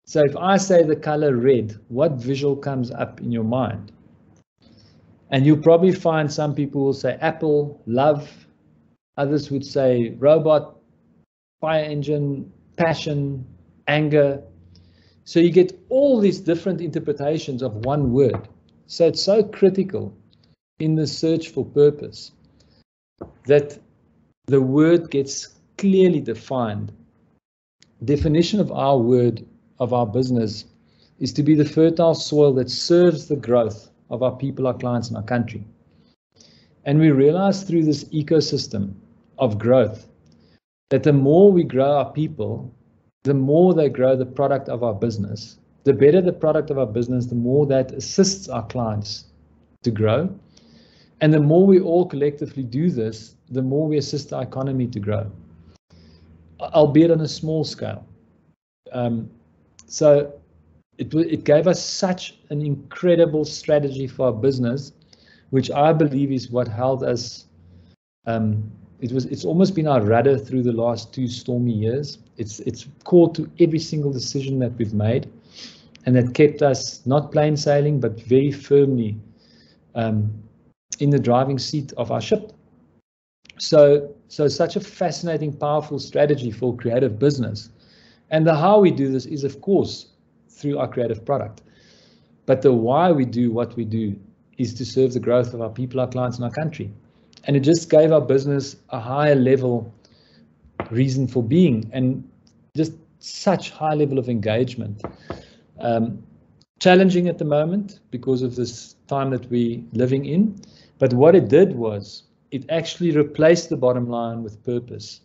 So if I say the color red, what visual comes up in your mind? And you'll probably find some people will say apple, love, others would say robot, fire engine, passion, anger. So you get all these different interpretations of one word. So it's so critical in the search for purpose that the word gets clearly defined. Definition of our word, of our business, is to be the fertile soil that serves the growth of our people, our clients, and our country. And we realized through this ecosystem of growth that the more we grow our people, the more they grow the product of our business. The better the product of our business, the more that assists our clients to grow. And the more we all collectively do this, the more we assist our economy to grow, albeit on a small scale. So it gave us such an incredible strategy for our business, which I believe is what held us. It's almost been our rudder through the last 2 stormy years. It's core to every single decision that we've made, and that kept us not plain sailing, but very firmly in the driving seat of our ship. So such a fascinating, powerful strategy for creative business. And the how we do this is, of course, through our creative product. But the why we do what we do is to serve the growth of our people, our clients, and our country. And it just gave our business a higher level reason for being, and just such high level of engagement. Challenging at the moment because of this time that we're living in. But what it did was it actually replaced the bottom line with purpose,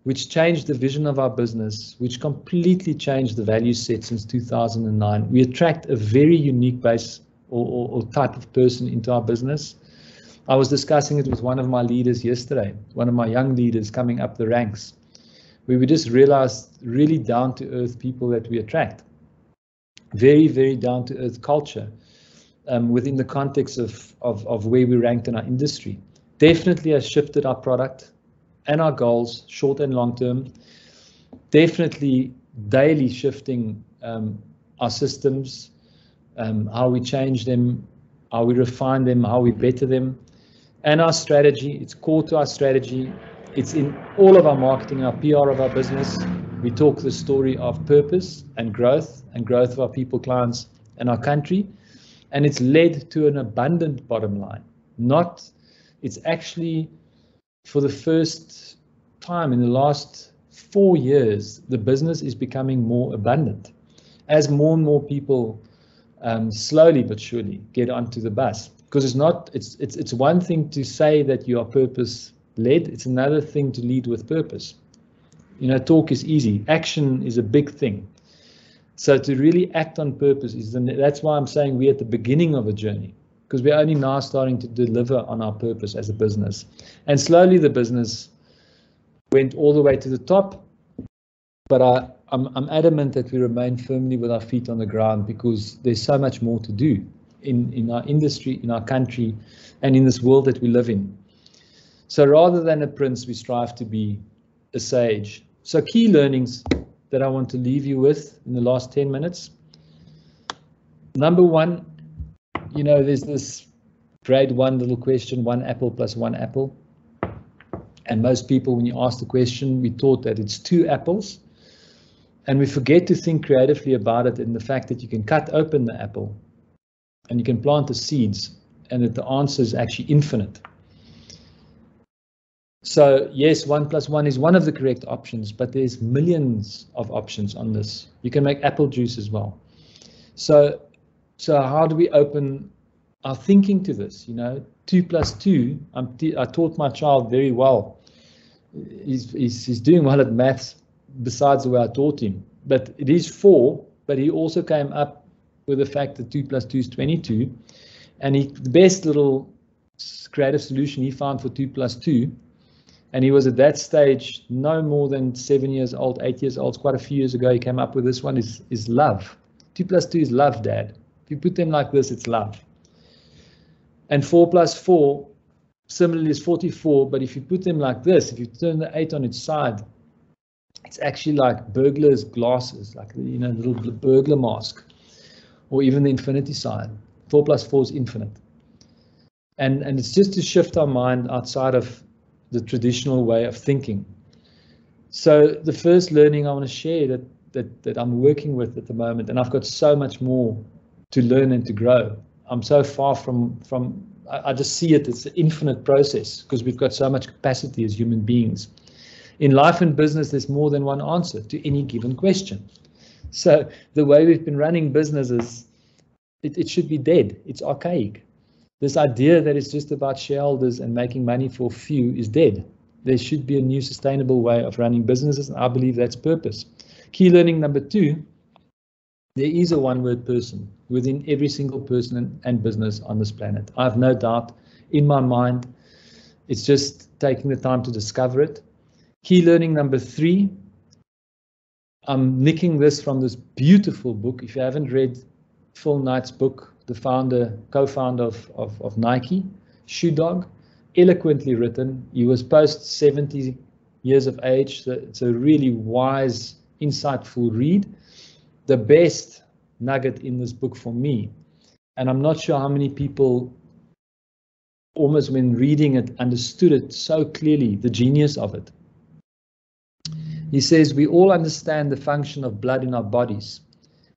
which changed the vision of our business, which completely changed the value set since 2009. We attract a very unique base or type of person into our business. I was discussing it with one of my leaders yesterday, one of my young leaders coming up the ranks, where we just realized really down-to-earth people that we attract. Very, very down-to-earth culture within the context of where we ranked in our industry. Definitely has shifted our product and our goals, short and long term. Definitely daily shifting our systems, how we change them, how we refine them, how we better them. And our strategy, it's core to our strategy. It's in all of our marketing, our PR of our business. We talk the story of purpose and growth of our people, clients, and our country. And it's led to an abundant bottom line. It's actually, for the first time in the last 4 years, the business is becoming more abundant as more and more people slowly but surely get onto the bus. Because it's one thing to say that you are purpose led. It's another thing to lead with purpose. You know, talk is easy. Action is a big thing. So to really act on purpose that's why I'm saying we're at the beginning of a journey, because we're only now starting to deliver on our purpose as a business. And slowly the business went all the way to the top. But I'm adamant that we remain firmly with our feet on the ground, because there's so much more to do in our industry, in our country, and in this world that we live in. So rather than a prince, we strive to be a sage. So key learnings that I want to leave you with in the last 10 minutes. Number one, you know, there's this grade 1 little question, 1 apple plus 1 apple. And most people, when you ask the question, we taught that it's 2 apples. And we forget to think creatively about it in the fact that you can cut open the apple and you can plant the seeds, and that the answer is actually infinite. So yes, 1 plus 1 is one of the correct options, but there's millions of options on this. You can make apple juice as well. So how do we open our thinking to this? You know, 2 plus 2, I taught my child very well. He's doing well at maths besides the way I taught him. But it is 4, but he also came up with the fact that 2 plus 2 is 22. And the best little creative solution he found for 2 plus 2, and he was at that stage no more than 7 years old, 8 years old, quite a few years ago, he came up with this one, is love. 2 plus 2 is love, Dad. If you put them like this, it's love. And 4 plus 4, similarly, is 44, but if you put them like this, if you turn the 8 on its side, it's actually like burglar's glasses, like, you know, little burglar mask, or even the infinity sign. 4 plus 4 is infinite. And it's just to shift our mind outside of the traditional way of thinking. So the first learning I want to share that I'm working with at the moment, and I've got so much more to learn and to grow. I'm so far from I just see it's an infinite process, because we've got so much capacity as human beings. In life and business, there's more than one answer to any given question. So the way we've been running businesses, it should be dead. It's archaic. This idea that it's just about shareholders and making money for few is dead. There should be a new sustainable way of running businesses, and I believe that's purpose. Key learning number 2, there is a one-word person within every single person and business on this planet. I have no doubt in my mind. It's just taking the time to discover it. Key learning number 3, I'm nicking this from this beautiful book. If you haven't read Phil Knight's book, the co-founder of Nike, Shoe Dog, eloquently written. He was post 70 years of age. So it's a really wise, insightful read. The best nugget in this book for me, and I'm not sure how many people almost when reading it understood it so clearly, the genius of it. He says, we all understand the function of blood in our bodies.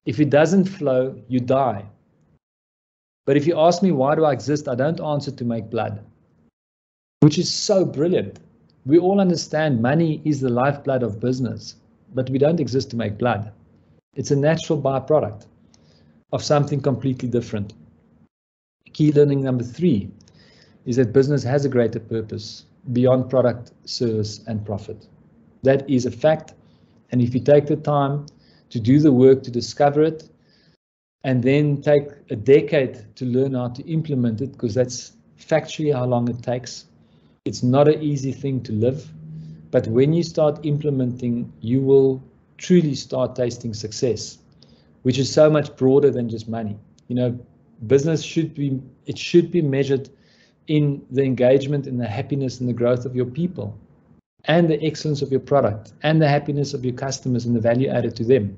If it doesn't flow, you die. But if you ask me, why do I exist? I don't answer to make blood, which is so brilliant. We all understand money is the lifeblood of business, but we don't exist to make blood. It's a natural byproduct of something completely different. Key learning number 3 is that business has a greater purpose beyond product, service, and profit. That is a fact. And if you take the time to do the work to discover it, and then take a decade to learn how to implement it, because that's factually how long it takes. It's not an easy thing to live, but when you start implementing, you will truly start tasting success, which is so much broader than just money. You know, business should be measured in the engagement and the happiness and the growth of your people, and the excellence of your product, and the happiness of your customers and the value added to them.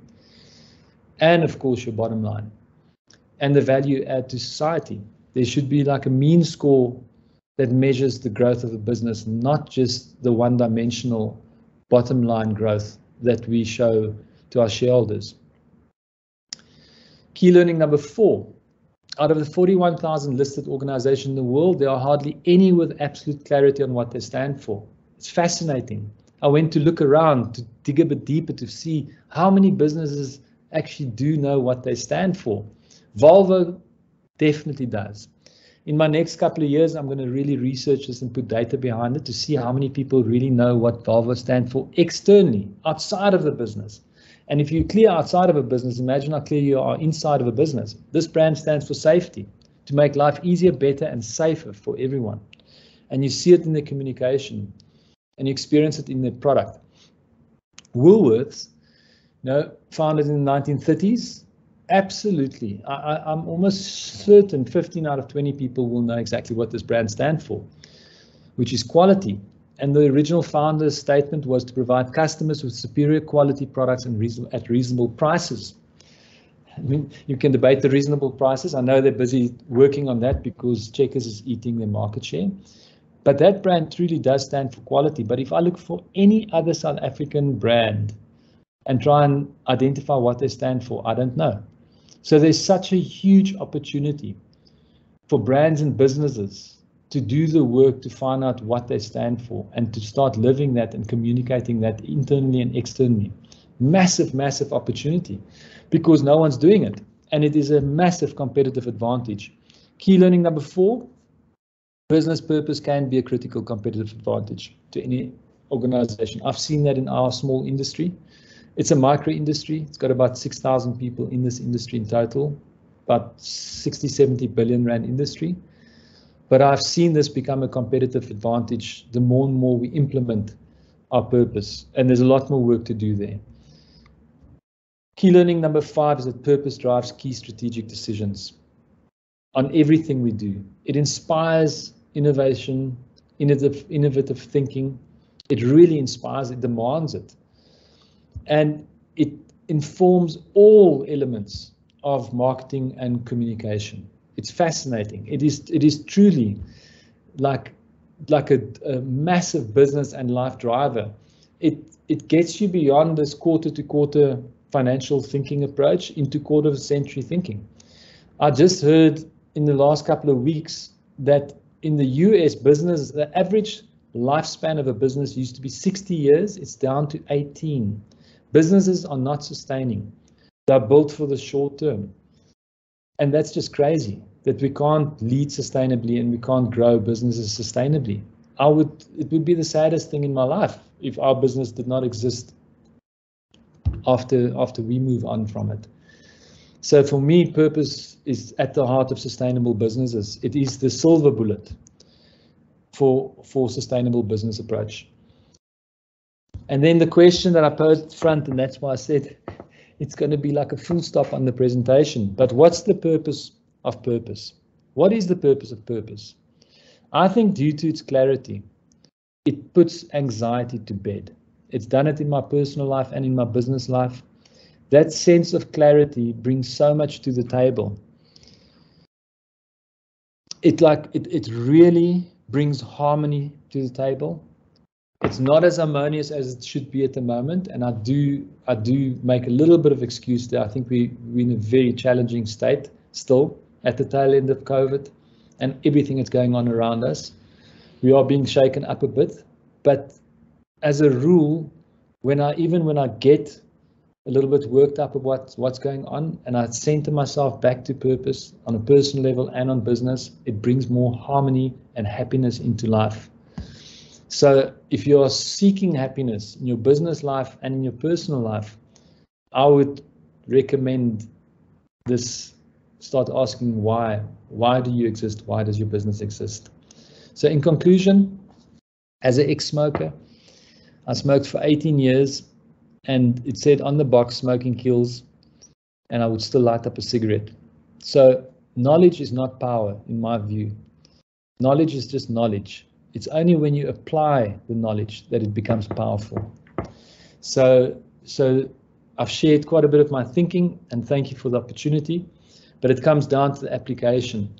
And of course your bottom line and the value add to society. There should be like a mean score that measures the growth of the business, not just the one-dimensional bottom line growth that we show to our shareholders. Key learning number 4, out of the 41,000 listed organizations in the world, there are hardly any with absolute clarity on what they stand for. It's fascinating. I went to look around to dig a bit deeper to see how many businesses actually do know what they stand for. Volvo definitely does. In my next couple of years, I'm going to really research this and put data behind it to see how many people really know what Volvo stands for externally, outside of the business. And if you're clear outside of a business, imagine how clear you are inside of a business. This brand stands for safety, to make life easier, better, and safer for everyone. And you see it in their communication, and you experience it in their product. Woolworths, founded in the 1930s, absolutely. I'm almost certain 15 out of 20 people will know exactly what this brand stands for, which is quality. And the original founder's statement was to provide customers with superior quality products and at reasonable prices. I mean, you can debate the reasonable prices. I know they're busy working on that because Checkers is eating their market share. But that brand truly does stand for quality. But if I look for any other South African brand and try and identify what they stand for, I don't know. So there's such a huge opportunity for brands and businesses to do the work to find out what they stand for and to start living that and communicating that internally and externally. Massive, massive opportunity because no one's doing it. And it is a massive competitive advantage. Key learning number 4, business purpose can be a critical competitive advantage to any organization. I've seen that in our small industry. It's a micro industry. It's got about 6,000 people in this industry in total, about 60, 70 billion rand industry. But I've seen this become a competitive advantage the more and more we implement our purpose. And there's a lot more work to do there. Key learning number 5 is that purpose drives key strategic decisions on everything we do. It inspires innovation, innovative thinking. It really inspires, it demands it. And it informs all elements of marketing and communication. It's fascinating. It is truly like a massive business and life driver. It gets you beyond this quarter-to-quarter financial thinking approach into quarter-of-a-century thinking. I just heard in the last couple of weeks that in the US business, the average lifespan of a business used to be 60 years. It's down to 18. Businesses are not sustaining. They're built for the short term. And that's just crazy. that we can't lead sustainably and we can't grow businesses sustainably. It would be the saddest thing in my life if our business did not exist after we move on from it. So for me, purpose is at the heart of sustainable businesses. It is the silver bullet for sustainable business approach. And then the question that I posed front, and that's why I said it's going to be like a full stop on the presentation. But what's the purpose of purpose? What is the purpose of purpose? I think due to its clarity, it puts anxiety to bed. It's done it in my personal life and in my business life. That sense of clarity brings so much to the table. It really brings harmony to the table. It's not as harmonious as it should be at the moment, and I do make a little bit of excuse there. I think we're in a very challenging state still at the tail end of COVID and everything that's going on around us. We are being shaken up a bit, but as a rule, when I get a little bit worked up about what's going on and I center myself back to purpose on a personal level and on business, it brings more harmony and happiness into life. So if you are seeking happiness in your business life and in your personal life, I would recommend this. Start asking why. Why do you exist? Why does your business exist? So in conclusion, as an ex-smoker, I smoked for 18 years and it said on the box, smoking kills, and I would still light up a cigarette. So knowledge is not power in my view. Knowledge is just knowledge. It's only when you apply the knowledge that it becomes powerful. So I've shared quite a bit of my thinking, and thank you for the opportunity, but it comes down to the application.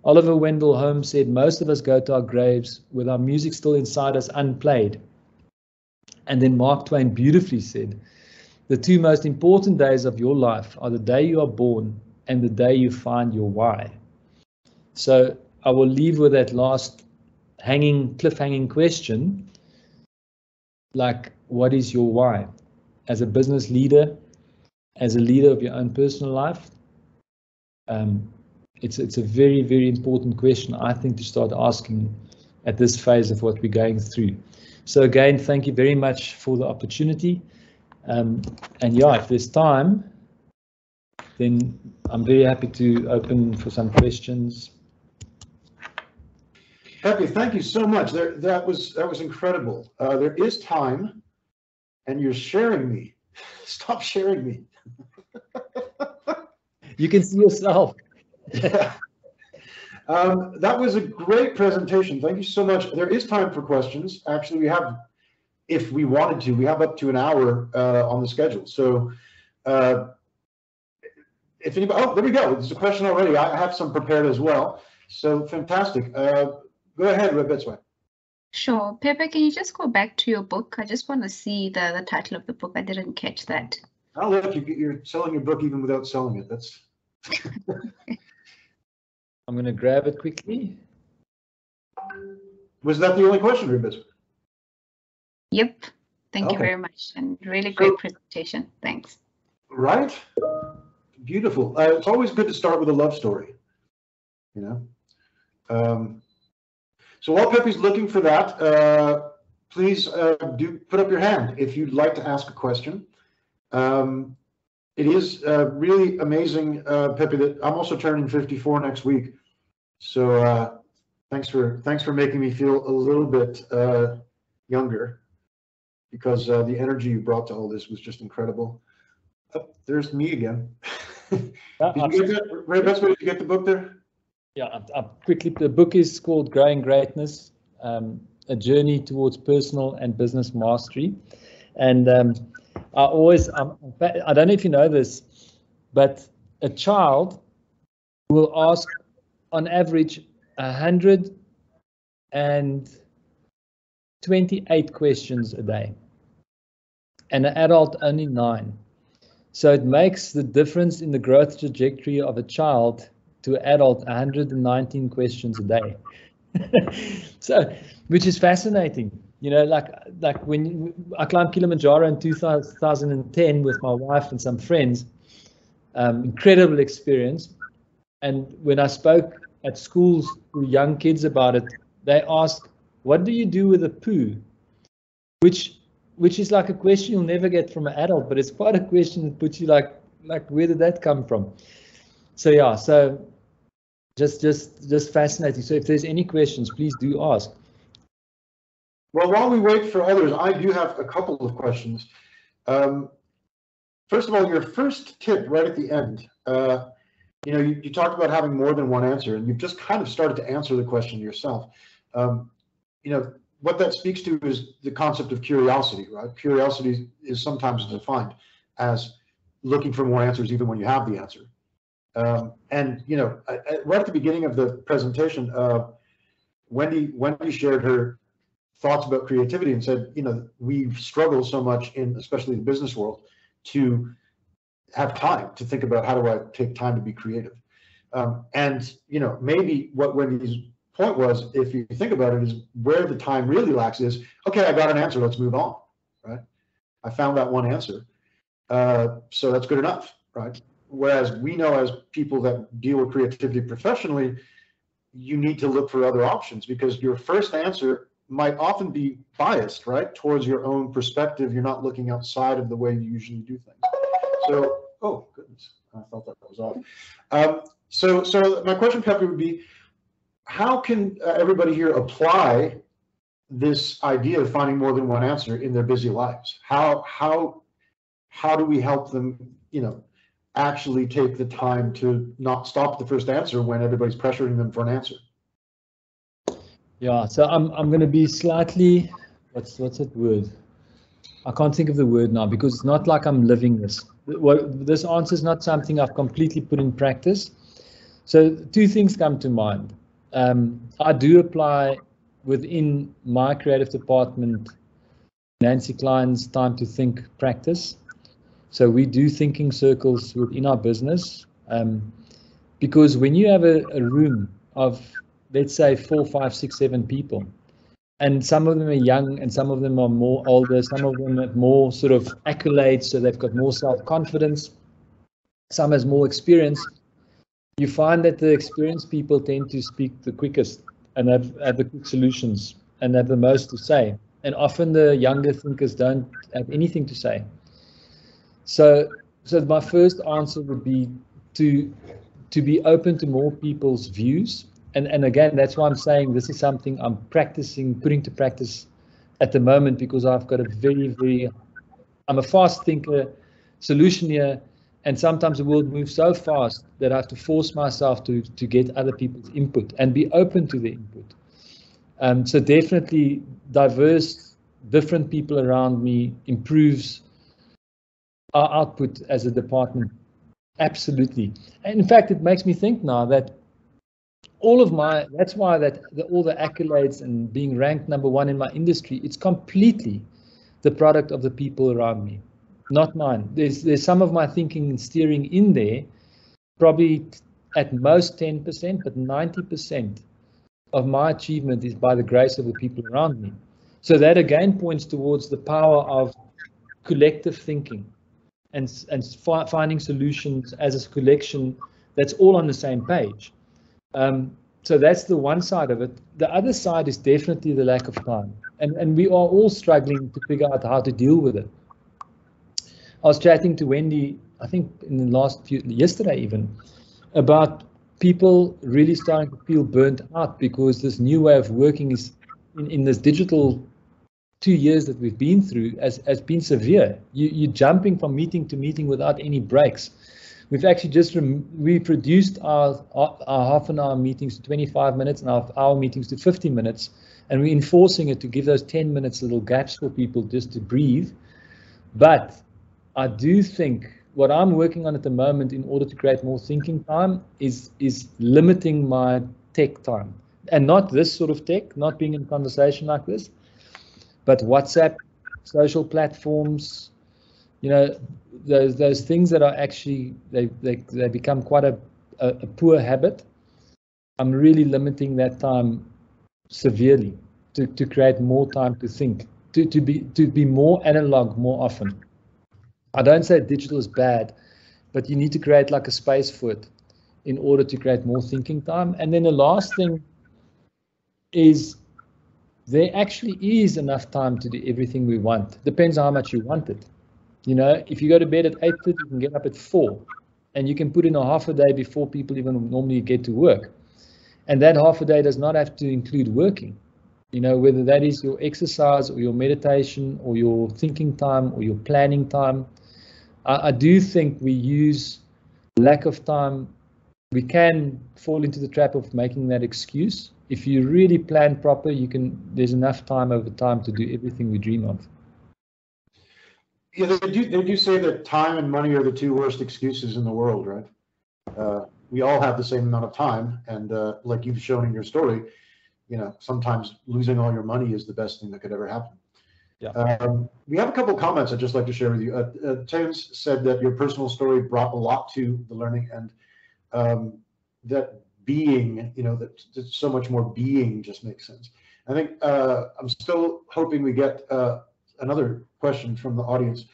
Oliver Wendell Holmes said, most of us go to our graves with our music still inside us unplayed. And then Mark Twain beautifully said, the two most important days of your life are the day you are born and the day you find your why. So I will leave with that last cliffhanging question, like, what is your why? As a business leader, as a leader of your own personal life, it's a very, very important question, I think, to start asking at this phase of what we're going through. So again, thank you very much for the opportunity. And yeah, if there's time, then I'm very happy to open for some questions. Pepe, thank you so much. That was incredible. There is time, and you're sharing me. Stop sharing me. You can see yourself. Yeah. That was a great presentation. Thank you so much. There is time for questions. Actually, we have, if we wanted to, we have up to an hour on the schedule. So if anybody, oh, there we go. There's a question already. I have some prepared as well. So fantastic. Go ahead, Rebecca. Sure. Pepe, can you just go back to your book? I just want to see the title of the book. I didn't catch that. Oh, look, you're selling your book even without selling it. That's. I'm going to grab it quickly. Was that the only question, Rebecca? Yep. Thank you very much. And really great presentation. Thanks. Right? Beautiful. It's always good to start with a love story, you know? So while Pepe's looking for that, please do put up your hand if you'd like to ask a question. It is really amazing, Pepe, that I'm also turning 54 next week. So thanks for making me feel a little bit younger, because the energy you brought to all this was just incredible. Oh, there's me again. Did you get that? Ray, best way to get the book there? Yeah, quickly, the book is called Growing Greatness, A Journey Towards Personal and Business Mastery. And I don't know if you know this, but a child will ask on average 128 questions a day, and an adult only 9. So it makes the difference in the growth trajectory of a child to an adult 119 questions a day. So, which is fascinating. You know, like when I climbed Kilimanjaro in 2010 with my wife and some friends, incredible experience. And when I spoke at schools to young kids about it, they asked, what do you do with a poo? Which is like a question you'll never get from an adult, but it's quite a question that puts you like where did that come from? So yeah, so just fascinating. So if there's any questions, please do ask. Well, while we wait for others, I do have a couple of questions. First of all, your first tip right at the end, you talked about having more than one answer, and you've just kind of started to answer the question yourself. What that speaks to is the concept of curiosity, right? Curiosity is sometimes defined as looking for more answers even when you have the answer. Right at the beginning of the presentation, Wendy shared her thoughts about creativity and said, we've struggled so much in, especially the business world, to have time to think about how do I take time to be creative. Maybe what Wendy's point was, if you think about it, is where the time really lacks is, okay, I got an answer, let's move on, right? I found that one answer, so that's good enough, right? Whereas we know as people that deal with creativity professionally, you need to look for other options because your first answer might often be biased, right, towards your own perspective. You're not looking outside of the way you usually do things. So, oh goodness, I thought that was off. So my question, Pepe, would be, how can everybody here apply this idea of finding more than one answer in their busy lives? How do we help them, actually take the time to not stop at the first answer when everybody's pressuring them for an answer? Yeah, so I'm going to be slightly, what's that word? I can't think of the word now because it's not like I'm living this. This answer is not something I've completely put in practice. So two things come to mind. I do apply within my creative department Nancy Klein's time to think practice. So we do thinking circles within our business, because when you have a room of, let's say, 4, 5, 6, 7 people, and some of them are young and some of them are more older, some of them have more sort of accolades, so they've got more self-confidence, some has more experience, you find that the experienced people tend to speak the quickest and have the quick solutions and have the most to say. And often the younger thinkers don't have anything to say. So my first answer would be to be open to more people's views. And again, that's why I'm saying this is something I'm practicing, putting to practice at the moment, because I've got I'm a fast thinker, solutioneer, and sometimes the world moves so fast that I have to force myself to get other people's input and be open to the input. So definitely diverse, different people around me improves our output as a department. Absolutely. And in fact, it makes me think now that that's why all the accolades and being ranked #1 in my industry, it's completely the product of the people around me, not mine. There's some of my thinking and steering in there, probably at most 10%, but 90% of my achievement is by the grace of the people around me. So that again points towards the power of collective thinking and finding solutions as a collection that's all on the same page. So that's the one side of it. The other side is definitely the lack of time. And we are all struggling to figure out how to deal with it. I was chatting to Wendy, I think in the yesterday even, about people really starting to feel burnt out because this new way of working is in this digital 2 years that we've been through has been severe. You're jumping from meeting to meeting without any breaks. We've actually just reproduced our half-an-hour meetings to 25 minutes and our hour meetings to 50 minutes, and we're enforcing it to give those 10 minutes little gaps for people just to breathe. But I do think what I'm working on at the moment in order to create more thinking time is limiting my tech time, and not this sort of tech, not being in a conversation like this, but WhatsApp, social platforms, those things that are actually, they become quite a poor habit. I'm really limiting that time severely to create more time to think, to be more analog more often. I don't say digital is bad, but you need to create like a space for it. in order to create more thinking time. And then the last thing is there actually is enough time to do everything we want. Depends on how much you want it. You know, if you go to bed at 8:30, you can get up at 4, and you can put in a half a day before people even normally get to work. And that half a day does not have to include working. You know, whether that is your exercise or your meditation or your thinking time or your planning time. I do think we use lack of time. We can fall into the trap of making that excuse. If you really plan proper, there's enough time over time to do everything we dream of. Yeah, they do say that time and money are the two worst excuses in the world, right? We all have the same amount of time, and like you've shown in your story, you know, sometimes losing all your money is the best thing that could ever happen. Yeah. We have a couple of comments I'd just like to share with you. James said that your personal story brought a lot to the learning, and that being, you know, that so much more being just makes sense. I think I'm still hoping we get another question from the audience.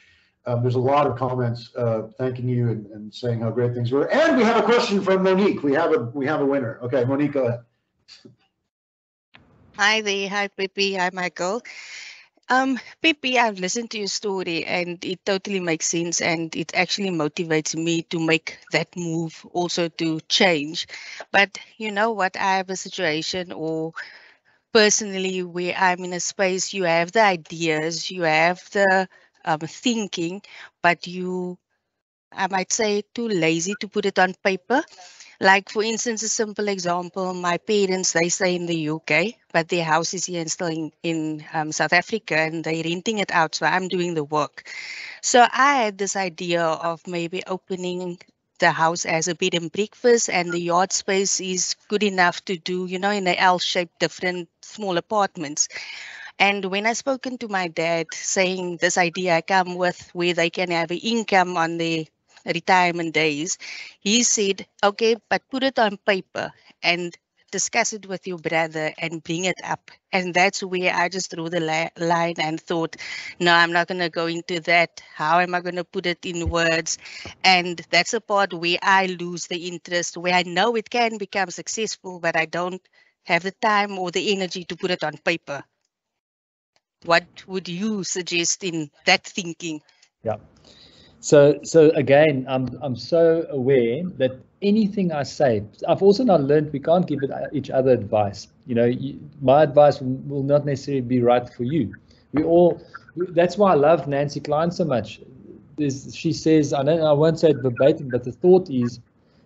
There's a lot of comments thanking you and saying how great things were. And we have a question from Monique. We have a winner. Okay, Monique, go ahead. Hi there. Hi, Pepe. Hi, Michael. Pepe, I've listened to your story and it totally makes sense, and it actually motivates me to make that move also to change. But you know what? I have a situation, or personally, where I'm in a space, you have the ideas, you have the thinking, but you, I might say, too lazy to put it on paper. Like, for instance, a simple example, my parents, they stay in the UK, but their house is here and still in South Africa, and they're renting it out, so I'm doing the work. So I had this idea of maybe opening the house as a bed and breakfast, and the yard space is good enough to do, you know, in a L-shaped, different small apartments. And when I spoken to my dad saying this idea I come with, where they can have an income on their retirement days, he said, okay, but put it on paper and discuss it with your brother and bring it up. And that's where I just drew the line and thought, no, I'm not going to go into that. How am I going to put it in words? And that's the part where I lose the interest, where I know it can become successful, but I don't have the time or the energy to put it on paper. What would you suggest in that thinking? Yeah. So again, I'm so aware that anything I say, I've also now learned we can't give each other advice. You know, my advice will not necessarily be right for you. That's why I love Nancy Klein so much. She says, I won't say it verbatim, but the thought is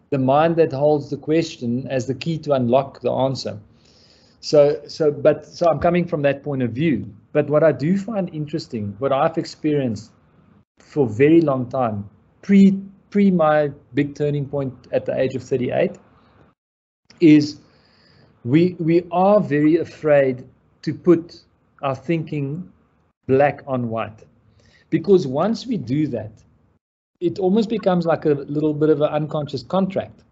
the mind that holds the question as the key to unlock the answer. So I'm coming from that point of view. But what I do find interesting, what I've experienced for a very long time, pre my big turning point at the age of 38, is we are very afraid to put our thinking black on white, because once we do that, it almost becomes like a little bit of an unconscious contract.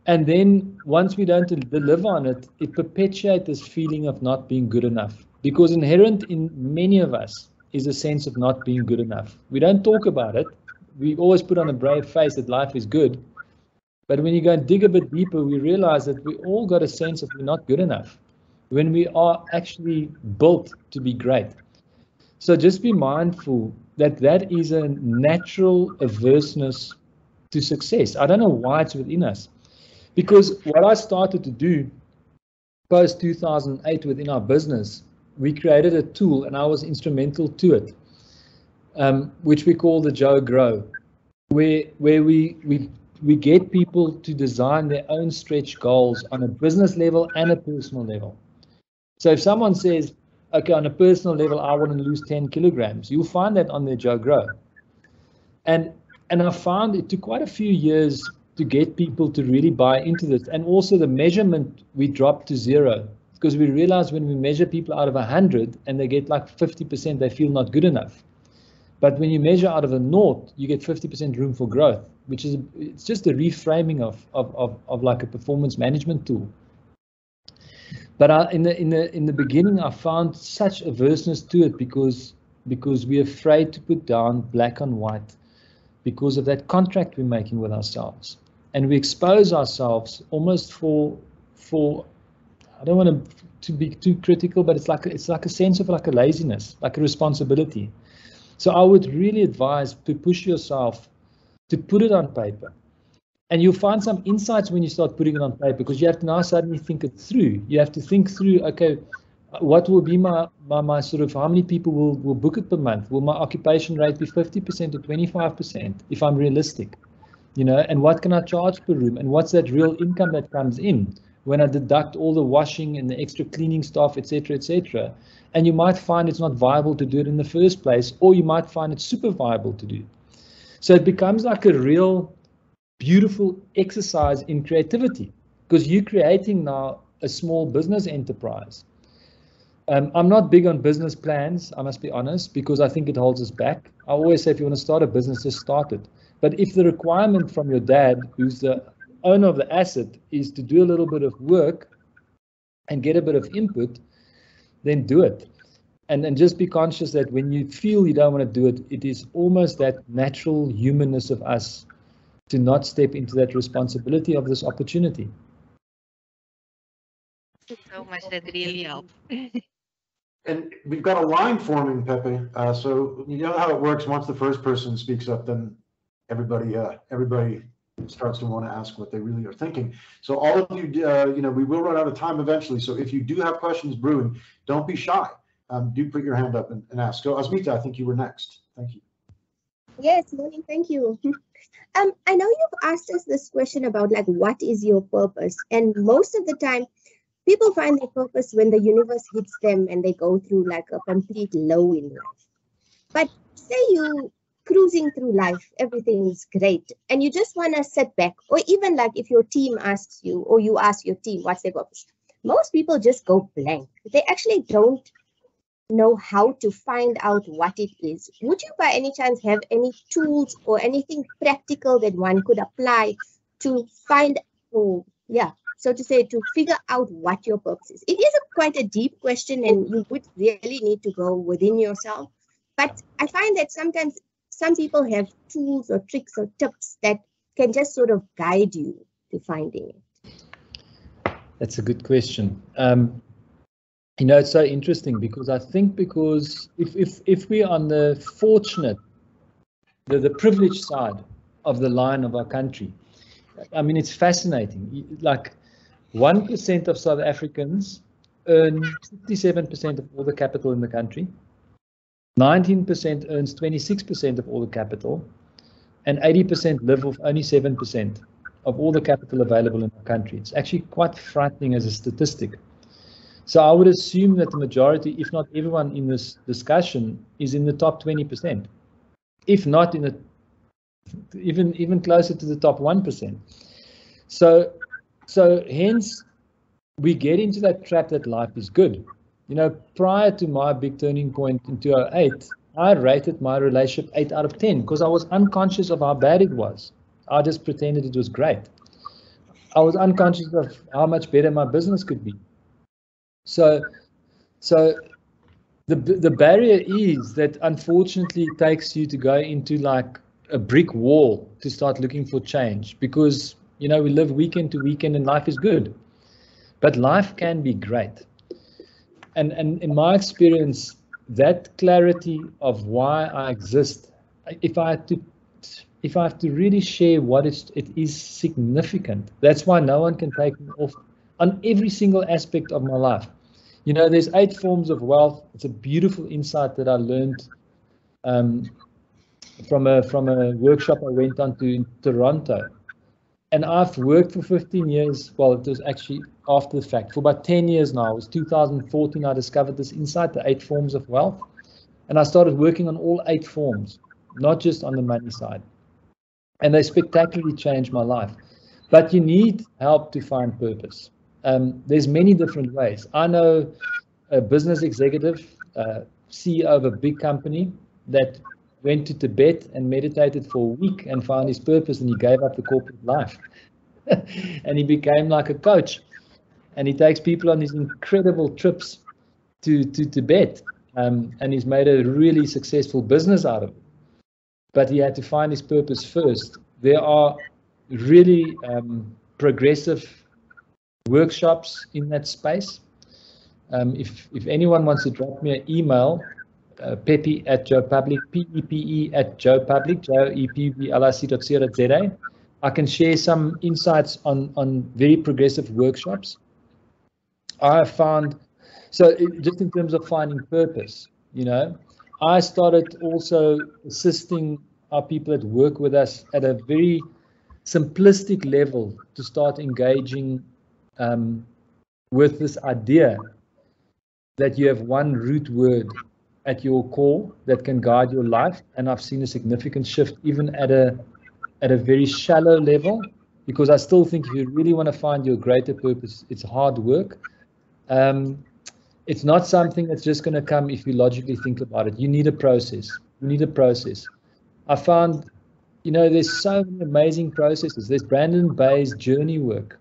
And then once we don't deliver on it, it perpetuates this feeling of not being good enough, because inherent in many of us is a sense of not being good enough. We don't talk about it. We always put on a brave face that life is good. But when you go and dig a bit deeper, we realize that we all got a sense of we're not good enough when we are actually built to be great. So just be mindful that that is a natural averseness to success. I don't know why it's within us. Because what I started to do post 2008 within our business, we created a tool, and I was instrumental to it, which we call the Joe Grow, where we get people to design their own stretch goals on a business level and a personal level. So if someone says, okay, on a personal level, I want to lose 10 kilograms, you'll find that on their Joe Grow. And I found it took quite a few years to get people to really buy into this. And also the measurement, we dropped to 0, because we realized when we measure people out of 100 and they get like 50%, they feel not good enough. But when you measure out of a 0, you get 50% room for growth, which is, it's just a reframing of like a performance management tool. But in the beginning, I found such averseness to it because we're afraid to put down black on white because of that contract we're making with ourselves. and we expose ourselves almost for I don't want to be too critical, but it's like a sense of like a laziness, like a responsibility. So I would really advise to push yourself to put it on paper. And you'll find some insights when you start putting it on paper, because you have to now suddenly think it through. You have to think through, okay, what will be my sort of, how many people will book it per month? Will my occupation rate be 50% or 25% if I'm realistic? You know, and what can I charge per room? And what's that real income that comes in when I deduct all the washing and the extra cleaning staff, etc., etc. And you might find it's not viable to do it in the first place, or you might find it's super viable to do. So it becomes like a real beautiful exercise in creativity, because you're creating now a small business enterprise. I'm not big on business plans, I must be honest, because I think it holds us back. I always say if you want to start a business, just start it. But if the requirement from your dad, who's the owner of the asset, is to do a little bit of work and get a bit of input, then do it. And just be conscious that when you feel you don't want to do it, it is almost that natural humanness of us to not step into that responsibility of this opportunity. So much, that really helped. And we've got a line forming, Pepe. So you know how it works. Once the first person speaks up, then everybody starts to want to ask what they really are thinking. So all of you, you know, we will run out of time eventually. So if you do have questions brewing, don't be shy. Do put your hand up and ask. So Asmita, I think you were next. Thank you. Yes, morning. Thank you. I know you've asked us this question about like, what is your purpose? And most of the time, people find their purpose when the universe hits them and they go through like a complete low in life. But say you cruising through life, everything's great, and you just want to sit back, or even like if your team asks you, or you ask your team, what's their purpose? Most people just go blank. They actually don't know how to find out what it is. Would you by any chance have any tools or anything practical that one could apply to find, so to say, to figure out what your purpose is? It is quite a deep question, and you would really need to go within yourself. But I find that sometimes some people have tools or tricks or tips that can just sort of guide you to finding it. That's a good question. You know, it's so interesting because I think if we're on the fortunate, the privileged side of the line of our country, I mean, it's fascinating. Like 1% of South Africans earn 57% of all the capital in the country. 19% earns 26% of all the capital, and 80% live off only 7% of all the capital available in the country. It's actually quite frightening as a statistic. So I would assume that the majority, if not everyone in this discussion, is in the top 20%, if not in the even closer to the top 1%. So hence we get into that trap that life is good. You know, prior to my big turning point in 2008, I rated my relationship 8 out of 10 because I was unconscious of how bad it was. I just pretended it was great. I was unconscious of how much better my business could be. So the barrier is that unfortunately it takes you to go into like a brick wall to start looking for change, because you know we live weekend to weekend and life is good, but life can be great. And in my experience, that clarity of why I exist, if I have to really share what it is significant. That's why no one can take me off on every single aspect of my life. You know, there's 8 forms of wealth. It's a beautiful insight that I learned from a workshop I went on to in Toronto. And I've worked for 15 years. Well, it was actually after the fact. For about 10 years now. It was 2014 I discovered this insight, the 8 forms of wealth. And I started working on all 8 forms, not just on the money side. And they spectacularly changed my life. But you need help to find purpose. There's many different ways. I know a business executive, CEO of a big company that went to Tibet and meditated for a week and found his purpose, and he gave up the corporate life. And he became like a coach. And he takes people on these incredible trips to Tibet. And he's made a really successful business out of it. But he had to find his purpose first. There are really progressive workshops in that space. If anyone wants to drop me an email, Pepe at JoePublic, Pepe at JoePublic, JoePublic.co.za, I can share some insights on very progressive workshops. I have found, so just in terms of finding purpose, you know, I started also assisting our people that work with us at a very simplistic level to start engaging with this idea that you have one root word at your core that can guide your life. And I've seen a significant shift even at a very shallow level, because I still think if you really want to find your greater purpose, it's hard work. It's not something that's just going to come if you logically think about it. You need a process. You need a process. I found, you know, there's so many amazing processes. There's Brandon Bay's journey work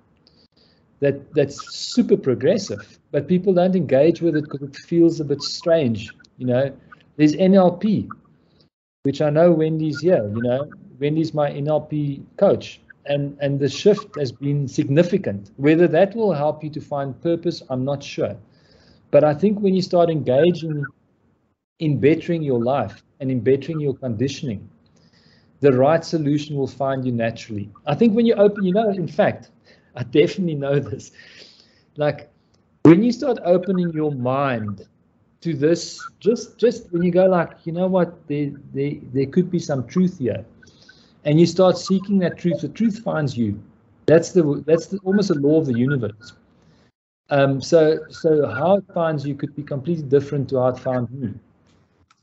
that's super progressive, but people don't engage with it because it feels a bit strange. You know, there's NLP, which I know Wendy's here. You know, Wendy's my NLP coach, and the shift has been significant. Whether that will help you to find purpose, I'm not sure. But I think when you start engaging in bettering your life and in bettering your conditioning, the right solution will find you naturally. I think when you open, you know, in fact, I definitely know this. Like when you start opening your mind to this, just when you go like, you know what, there could be some truth here, and you start seeking that truth, the truth finds you. That's almost a law of the universe. So how it finds you could be completely different to how it found me.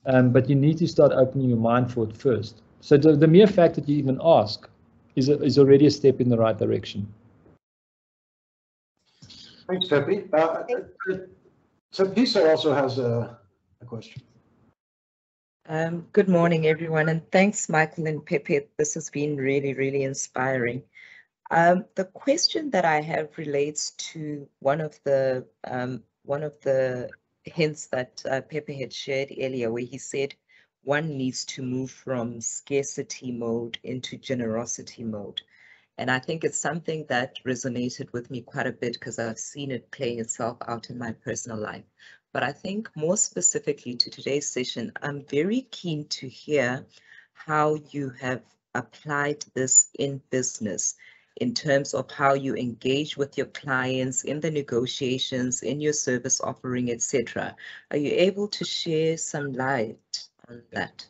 But you need to start opening your mind for it first. So the mere fact that you even ask is already a step in the right direction. Thanks, Pepe. So Pisa also has a question. Good morning, everyone, and thanks, Michael and Pepe. This has been really, really inspiring. The question that I have relates to one of the hints that Pepe had shared earlier, where he said one needs to move from scarcity mode into generosity mode. And I think it's something that resonated with me quite a bit because I've seen it playing itself out in my personal life. But I think more specifically to today's session, I'm very keen to hear how you have applied this in business in terms of how you engage with your clients in the negotiations, in your service offering, etc. Are you able to share some light on that?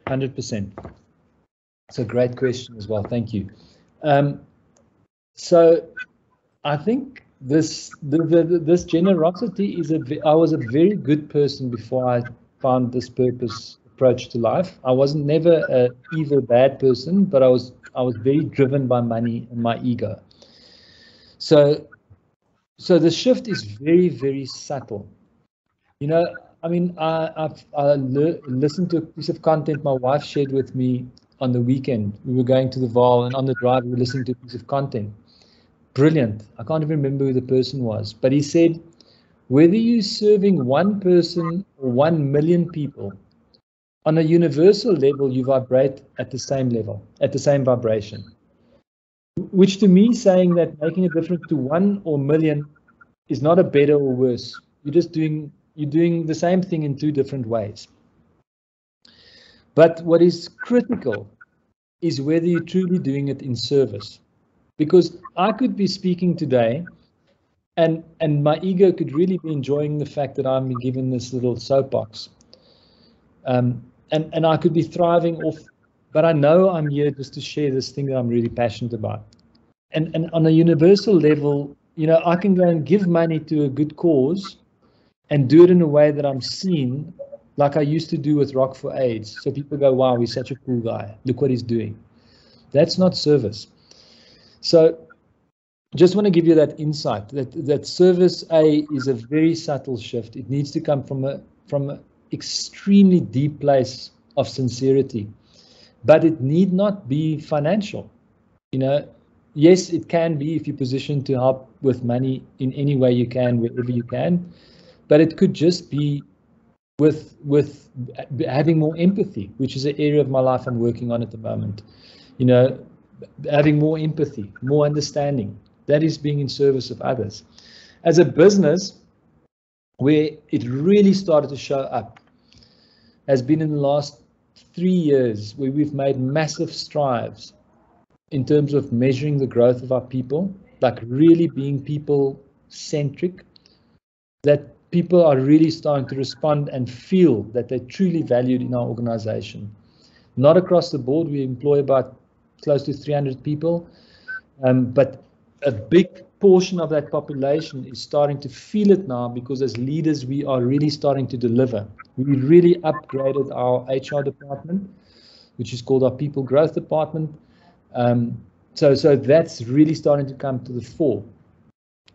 100%. It's a great question as well. Thank you. So I think this generosity is I was a very good person before I found this purpose approach to life. I wasn't never an evil bad person, but I was very driven by money and my ego. So the shift is very, very subtle. You know, I mean, I listened to a piece of content my wife shared with me on the weekend. We were going to the Vaal, and on the drive we were listening to a piece of content. Brilliant. I can't even remember who the person was, but he said, whether you're serving one person or 1 million people, on a universal level, you vibrate at the same level, at the same vibration. Which to me saying that making a difference to 1 or million is not a better or worse. You're doing the same thing in 2 different ways. But what is critical is whether you're truly doing it in service. Because I could be speaking today and my ego could really be enjoying the fact that I'm given this little soapbox. And I could be thriving off, but I know I'm here just to share this thing that I'm really passionate about. And on a universal level, you know, I can go and give money to a good cause and do it in a way that I'm seen, like I used to do with Rock for AIDS. So people go, wow, he's such a cool guy. Look what he's doing. That's not service. So just want to give you that insight that service is a very subtle shift. It needs to come from an extremely deep place of sincerity, but it need not be financial. You know, yes, it can be if you're positioned to help with money in any way you can, wherever you can, but it could just be with having more empathy, which is an area of my life I'm working on at the moment. You know, having more empathy, more understanding. That is being in service of others. As a business, where it really started to show up has been in the last 3 years, where we've made massive strides in terms of measuring the growth of our people, like really being people-centric, that people are really starting to respond and feel that they're truly valued in our organization. Not across the board, we employ about close to 300 people, but a big portion of that population is starting to feel it now, because as leaders, we are really starting to deliver. We really upgraded our HR department, which is called our People Growth Department. So that's really starting to come to the fore.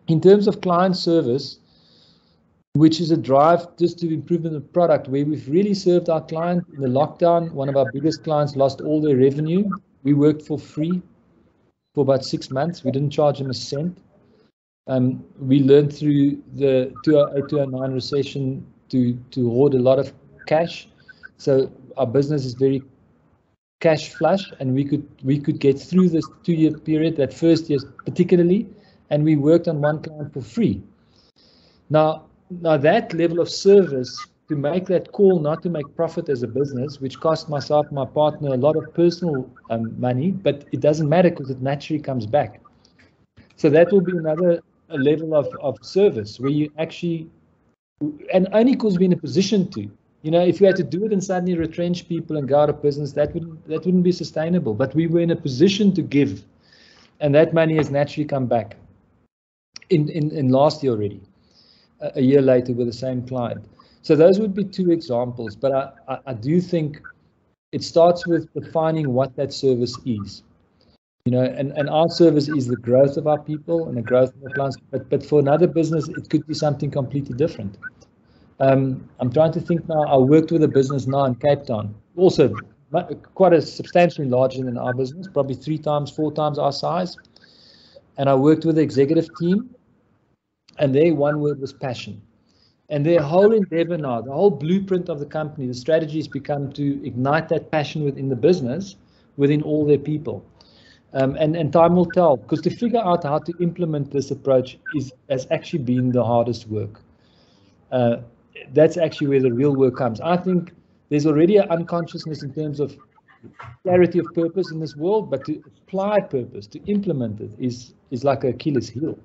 In terms of client service, which is a drive just to improvement of product, where we've really served our client in the lockdown. One of our biggest clients lost all their revenue. We worked for free for about 6 months. We didn't charge them a cent. We learned through the 2008-2009 recession to hoard a lot of cash. So our business is very cash flush, and we could get through this 2-year period, that first year particularly, and we worked on one client for free. Now that level of service, to make that call not to make profit as a business, which cost myself and my partner a lot of personal money, but it doesn't matter because it naturally comes back. So that will be another level of service where you actually, and only because we're in a position to, if you had to do it and suddenly retrench people and go out of business, that wouldn't be sustainable. But we were in a position to give, and that money has naturally come back in last year already, a year later with the same client. So those would be 2 examples, but I do think it starts with defining what that service is. And our service is the growth of our people and the growth of our clients, but for another business, it could be something completely different. I'm trying to think now. I worked with a business now in Cape Town, also quite a substantially larger than our business, probably 3 times, 4 times our size. And I worked with the executive team, and their one word was passion. And their whole endeavor now, the whole blueprint of the company, the strategy has become to ignite that passion within the business, within all their people. And time will tell, because to figure out how to implement this approach has actually been the hardest work. That's actually where the real work comes. I think there's already an unconsciousness in terms of clarity of purpose in this world, but to apply purpose, to implement it is like an Achilles heel.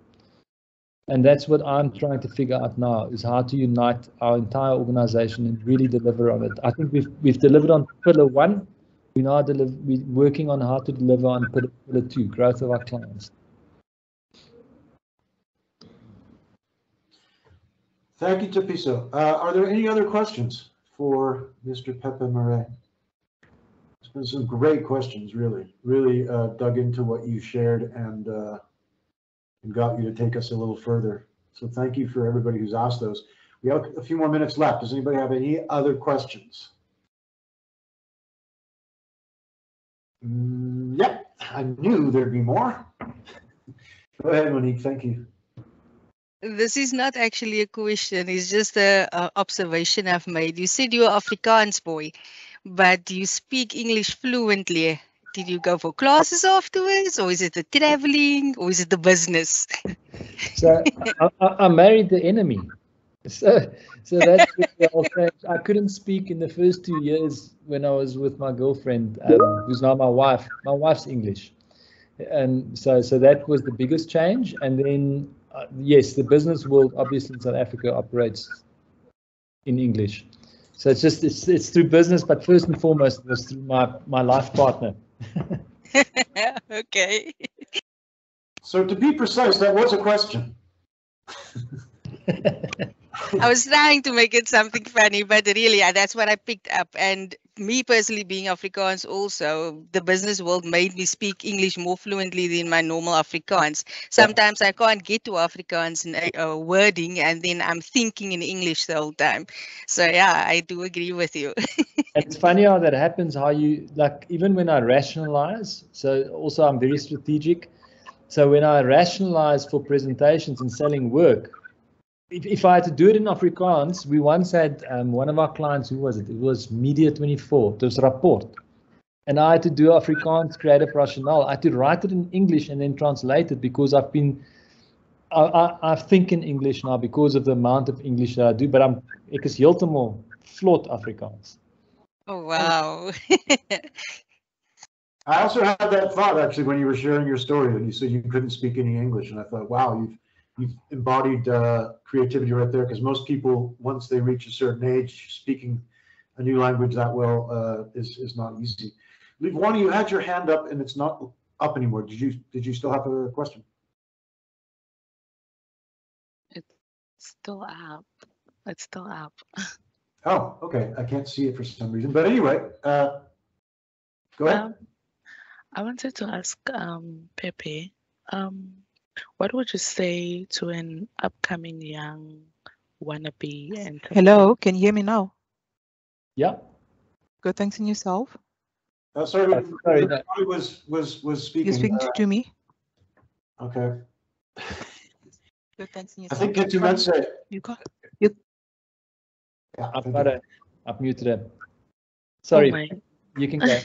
And that's what I'm trying to figure out now, is how to unite our entire organization and really deliver on it. I think we've delivered on pillar 1. We're working on how to deliver on pillar 2, growth of our clients. Thank you, Tapiso. Are there any other questions for Mr. Pepe Marais? It's been some great questions, really dug into what you shared and got you to take us a little further. So thank you for everybody who's asked those. We have a few more minutes left. Does anybody have any other questions? Yep, I knew there'd be more. Go ahead, Monique. Thank you. This is not actually a question. It's just an observation I've made. You said you're Afrikaans boy, but you speak English fluently. Did you go for classes afterwards, or is it the traveling, or is it the business? So I married the enemy. So that's the whole thing. I couldn't speak in the first 2 years when I was with my girlfriend, who's now my wife. My wife's English, and so that was the biggest change. And then yes, the business world obviously in South Africa operates in English. So it's through business, but first and foremost it was through my life partner. Okay. So to be precise, that was a question. I was trying to make it something funny, but really that's what I picked up. And me personally being Afrikaans also, the business world made me speak English more fluently than my normal Afrikaans. Sometimes I can't get to Afrikaans in wording, and then I'm thinking in English the whole time. So yeah, I do agree with you. It's funny how that happens, how you, like, even when I rationalize, so also I'm very strategic. So when I rationalize for presentations and selling work, if I had to do it in Afrikaans, we once had one of our clients, who was it? It was Media 24, it was Rapport. And I had to do Afrikaans creative rationale. I had to write it in English and then translate it because I think in English now because of the amount of English that I do, but ek is heeltemal vlot Afrikaans. Oh, wow. I also had that thought actually when you were sharing your story and you said you couldn't speak any English, and I thought, wow, you've embodied creativity right there, because most people, once they reach a certain age, speaking a new language that well is not easy. One, you had your hand up and it's not up anymore. Did you still have a question? It's still up. It's still up. Oh, okay. I can't see it for some reason. But anyway, go ahead. I wanted to ask Pepe, what would you say to an upcoming young wannabe? And hello, can you hear me now? Yeah. Good, thanks. And yourself? Sorry, I was speaking. You're speaking to me? Okay. Good, thanks. And I yourself? think you say. You got. Yeah, I've muted him. Sorry, you can go.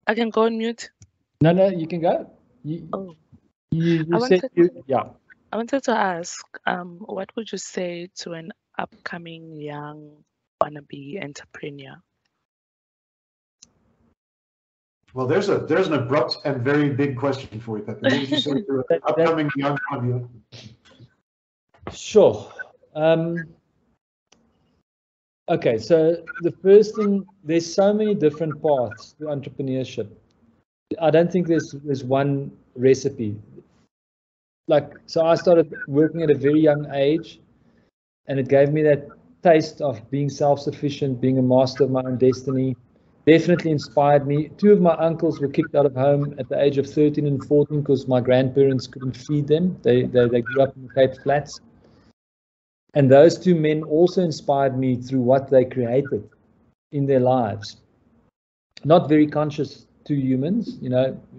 I can go on mute. No, you can go. You yeah. I wanted to ask, what would you say to an upcoming young wannabe entrepreneur? Well, there's an abrupt and very big question for you, Pepe. What would you say to an upcoming young wannabe? Sure. Okay, so the first thing, there's so many different paths to entrepreneurship. I don't think there's one recipe. So I started working at a very young age, and it gave me that taste of being self-sufficient, being a master of my own destiny. Definitely inspired me. Two of my uncles were kicked out of home at the age of 13 and 14 because my grandparents couldn't feed them. They grew up in the Cape Flats. And those two men also inspired me through what they created in their lives. Not very conscious two humans,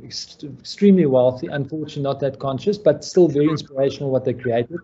extremely wealthy, unfortunately not that conscious, but still very inspirational what they created.